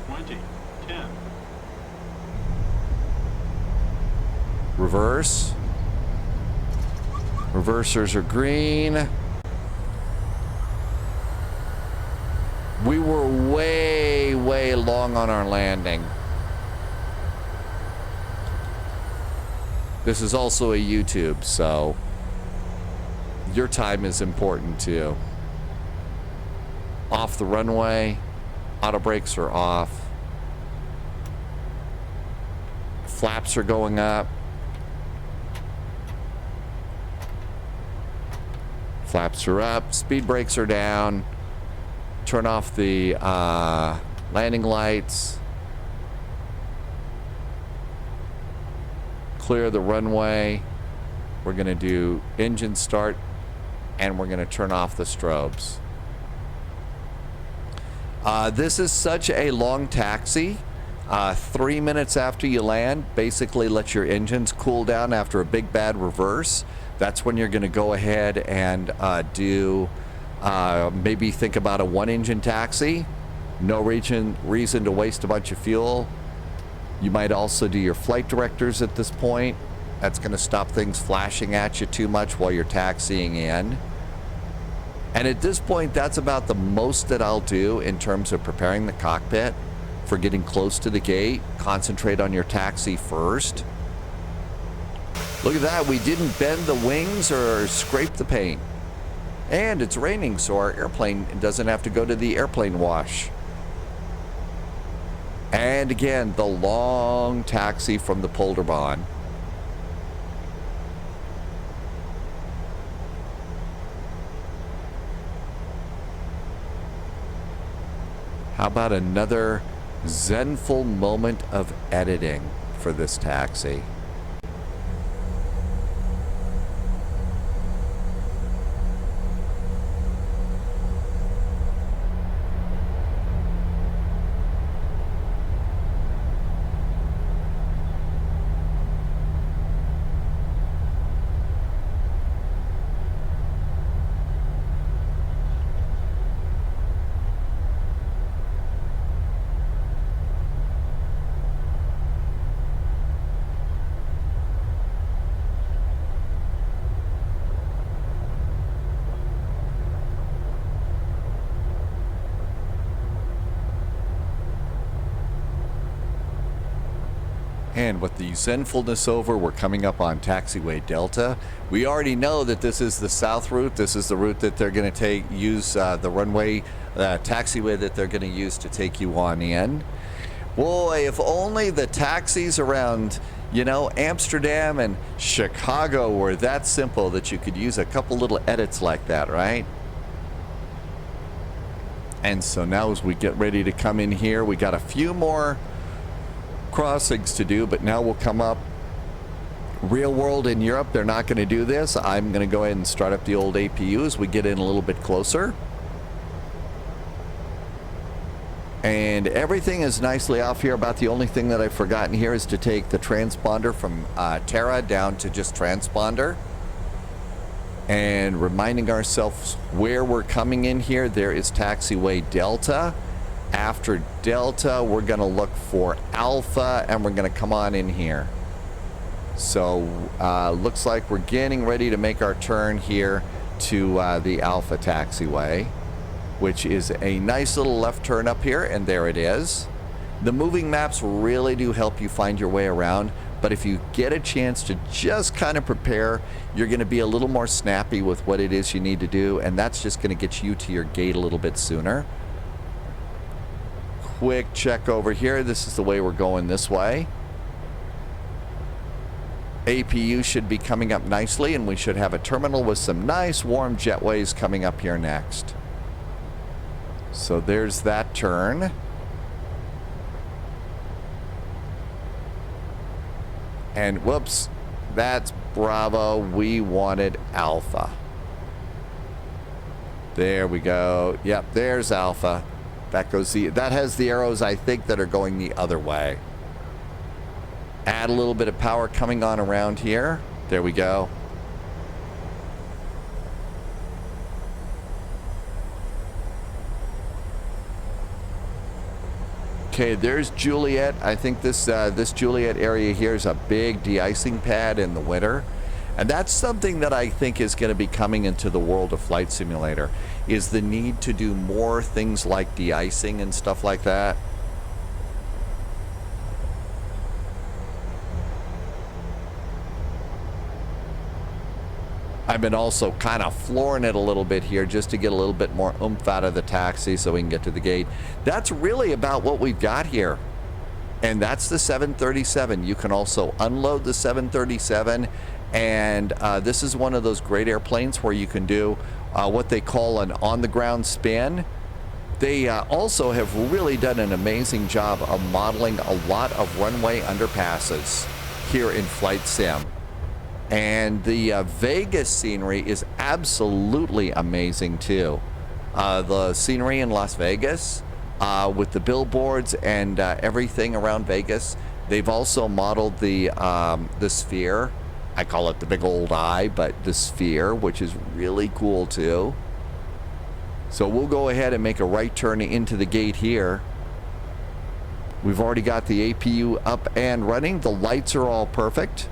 20. 10. Reverse. Reversers are green. We were way, way long on our landing. This is also a YouTube, so your time is important too. Off the runway. Auto brakes are off. Flaps are going up. Flaps are up. Speed brakes are down. Turn off the landing lights. Clear the runway. We're going to do engine start, and we're going to turn off the strobes. This is such a long taxi. 3 minutes after you land, basically let your engines cool down after a big bad reverse. That's when you're going to go ahead and maybe think about a 1-engine taxi. No reason to waste a bunch of fuel. You might also do your flight directors at this point. That's going to stop things flashing at you too much while you're taxiing in. And at this point, that's about the most that I'll do in terms of preparing the cockpit for getting close to the gate. Concentrate on your taxi first. Look at that. We didn't bend the wings or scrape the paint. And it's raining, so our airplane doesn't have to go to the airplane wash. And again, the long taxi from the Polderbahn. How about another zenful moment of editing for this taxi? And with the zenfulness over, we're coming up on taxiway Delta. We already know that this is the south route. This is the route that they're going to use the runway, taxiway that they're going to use to take you on in. Boy, if only the taxis around, you know, Amsterdam and Chicago were that simple that you could use a couple little edits like that, right? And so now as we get ready to come in here, we got a few more crossings to do, but now we'll come up. Real world in Europe, they're not going to do this. I'm going to go ahead and start up the old APU as we get in a little bit closer. And everything is nicely off here. About the only thing that I've forgotten here is to take the transponder from Terra down to just transponder. And reminding ourselves where we're coming in here, there is taxiway Delta. After Delta, we're going to look for Alpha, and we're going to come on in here. So looks like we're getting ready to make our turn here to the Alpha taxiway, which is a nice little left turn up here, and there it is. The moving maps really do help you find your way around, but if you get a chance to just kind of prepare, you're going to be a little more snappy with what it is you need to do, and that's just going to get you to your gate a little bit sooner. Quick check over here. This is the way we're going this way. APU should be coming up nicely, and we should have a terminal with some nice warm jetways coming up here next. So there's that turn. And whoops, that's Bravo. We wanted Alpha. There we go. Yep, there's Alpha. That goes that has the arrows, I think, that are going the other way. Add a little bit of power coming on around here. There we go. Okay, there's Juliet. I think this Juliet area here is a big de-icing pad in the winter. And that's something that I think is going to be coming into the world of Flight Simulator, is the need to do more things like de-icing and stuff like that. I've been also kind of flooring it a little bit here just to get a little bit more oomph out of the taxi so we can get to the gate. That's really about what we've got here. And that's the 737. You can also unload the 737, and this is one of those great airplanes where you can do what they call an on-the-ground spin. They also have really done an amazing job of modeling a lot of runway underpasses here in Flight Sim. And the Vegas scenery is absolutely amazing too. The scenery in Las Vegas, with the billboards and everything around Vegas. They've also modeled the sphere. I call it the big old eye, but the sphere, which is really cool too. So we'll go ahead and make a right turn into the gate here. We've already got the APU up and running. The lights are all perfect.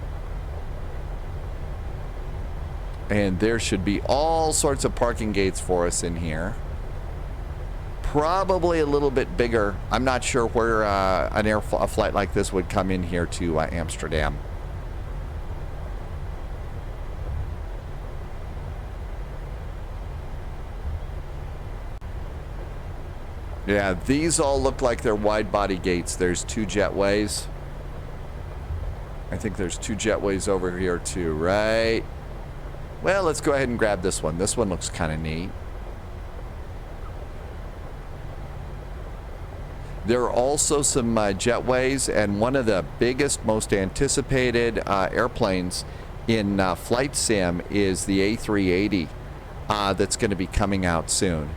And there should be all sorts of parking gates for us in here. Probably a little bit bigger. I'm not sure where a flight like this would come in here to Amsterdam. Yeah, these all look like they're wide body gates. There's 2 jetways. I think there's 2 jetways over here too, right? Well, let's go ahead and grab this one. This one looks kind of neat. There are also some jetways, and one of the biggest, most anticipated airplanes in Flight Sim is the A380 that's going to be coming out soon.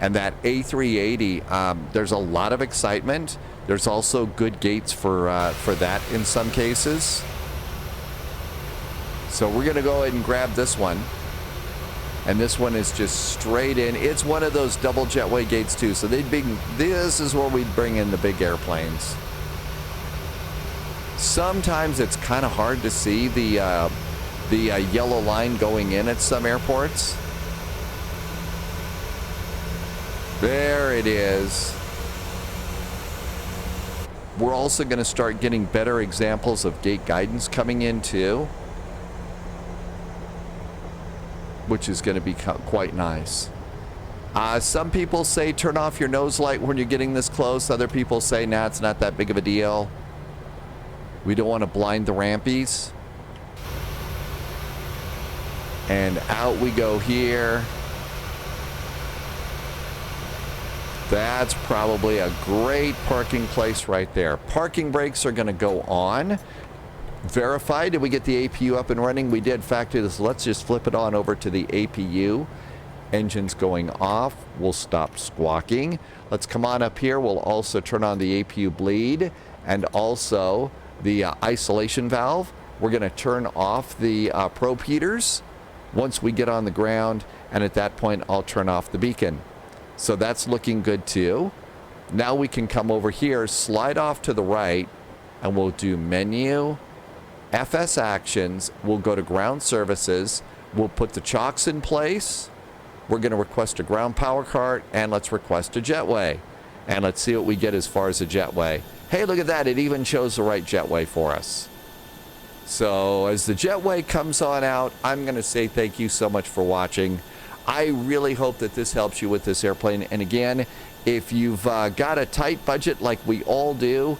And that A380, there's a lot of excitement. There's also good gates for that in some cases. So we're going to go ahead and grab this one. And this one is just straight in. It's one of those double jetway gates too. So this is where we'd bring in the big airplanes. Sometimes it's kind of hard to see the yellow line going in at some airports. There it is. We're also going to start getting better examples of gate guidance coming in too, which is going to be quite nice. Some people say turn off your nose light when you're getting this close. Other people say, nah, it's not that big of a deal. We don't want to blind the rampies. And out we go here. That's probably a great parking place right there. Parking brakes are going to go on. Verify, did we get the APU up and running? We did. Fact is, let's just flip it on over to the APU. Engine's going off. We'll stop squawking. Let's come on up here. We'll also turn on the APU bleed and also the isolation valve. We're going to turn off the probe heaters once we get on the ground, and at that point I'll turn off the beacon. So that's looking good too. Now we can come over here, slide off to the right, and we'll do menu, FS actions. We'll go to ground services. We'll put the chocks in place. We're going to request a ground power cart, and let's request a jetway. And let's see what we get as far as a jetway. Hey, look at that. It even shows the right jetway for us. So as the jetway comes on out, I'm going to say thank you so much for watching. I really hope that this helps you with this airplane. And again, if you've got a tight budget like we all do,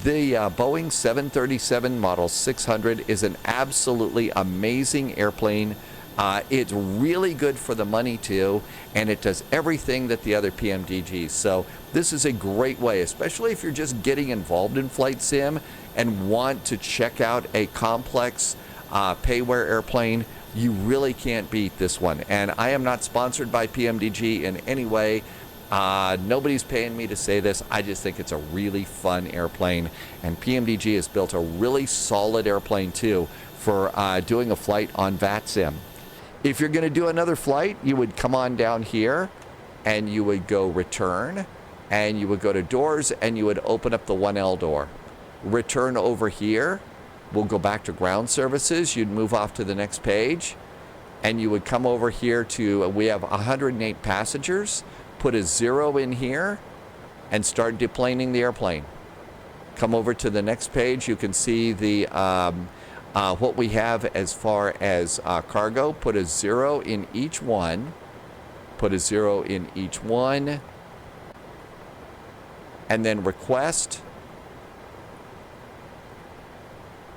the Boeing 737 Model 600 is an absolutely amazing airplane. It's really good for the money too, and it does everything that the other PMDGs. So this is a great way, especially if you're just getting involved in flight sim and want to check out a complex payware airplane. You really can't beat this one. And I am not sponsored by PMDG in any way. Nobody's paying me to say this. I just think it's a really fun airplane. And PMDG has built a really solid airplane too for doing a flight on VATSIM. If you're going to do another flight, you would come on down here and you would go return and you would go to doors and you would open up the 1L door. Return over here. We'll go back to ground services. You'd move off to the next page and you would come over here to, we have 108 passengers. Put a 0 in here and start deplaning the airplane. Come over to the next page. You can see the what we have as far as cargo. Put a 0 in each one. Put a 0 in each one. And then request.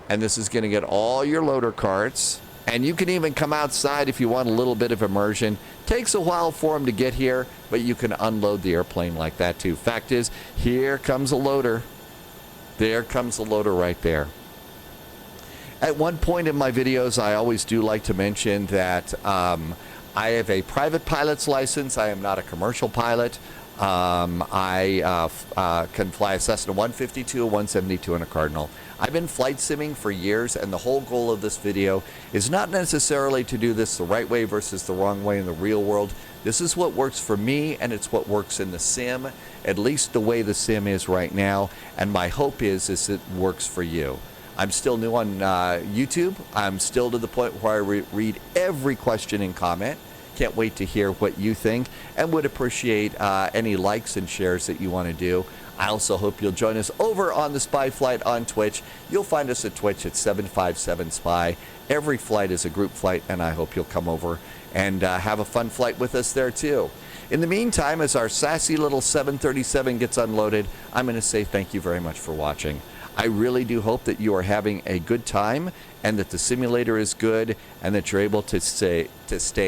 And this is going to get all your loader carts. And you can even come outside if you want a little bit of immersion. Takes a while for them to get here, but you can unload the airplane like that too. Fact is, here comes a loader. There comes the loader right there. At one point in my videos, I always do like to mention that I have a private pilot's license. I am not a commercial pilot. I can fly a Cessna 152, a 172, and a Cardinal. I've been flight simming for years, and the whole goal of this video is not necessarily to do this the right way versus the wrong way in the real world. This is what works for me, and it's what works in the sim, at least the way the sim is right now, and my hope is it works for you. I'm still new on YouTube. I'm still to the point where I read every question and comment. Can't wait to hear what you think and would appreciate any likes and shares that you want to do. I also hope you'll join us over on the Spy Flight on Twitch. You'll find us at Twitch at 757 Spy. Every flight is a group flight, and I hope you'll come over and have a fun flight with us there too. In the meantime, as our sassy little 737 gets unloaded, I'm going to say thank you very much for watching. I really do hope that you are having a good time and that the simulator is good and that you're able to stay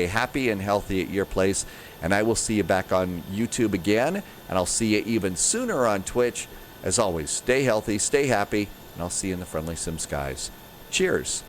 happy and healthy at your place. And I will see you back on YouTube again, and I'll see you even sooner on Twitch. As always, stay healthy, stay happy, and I'll see you in the friendly sim skies. Cheers.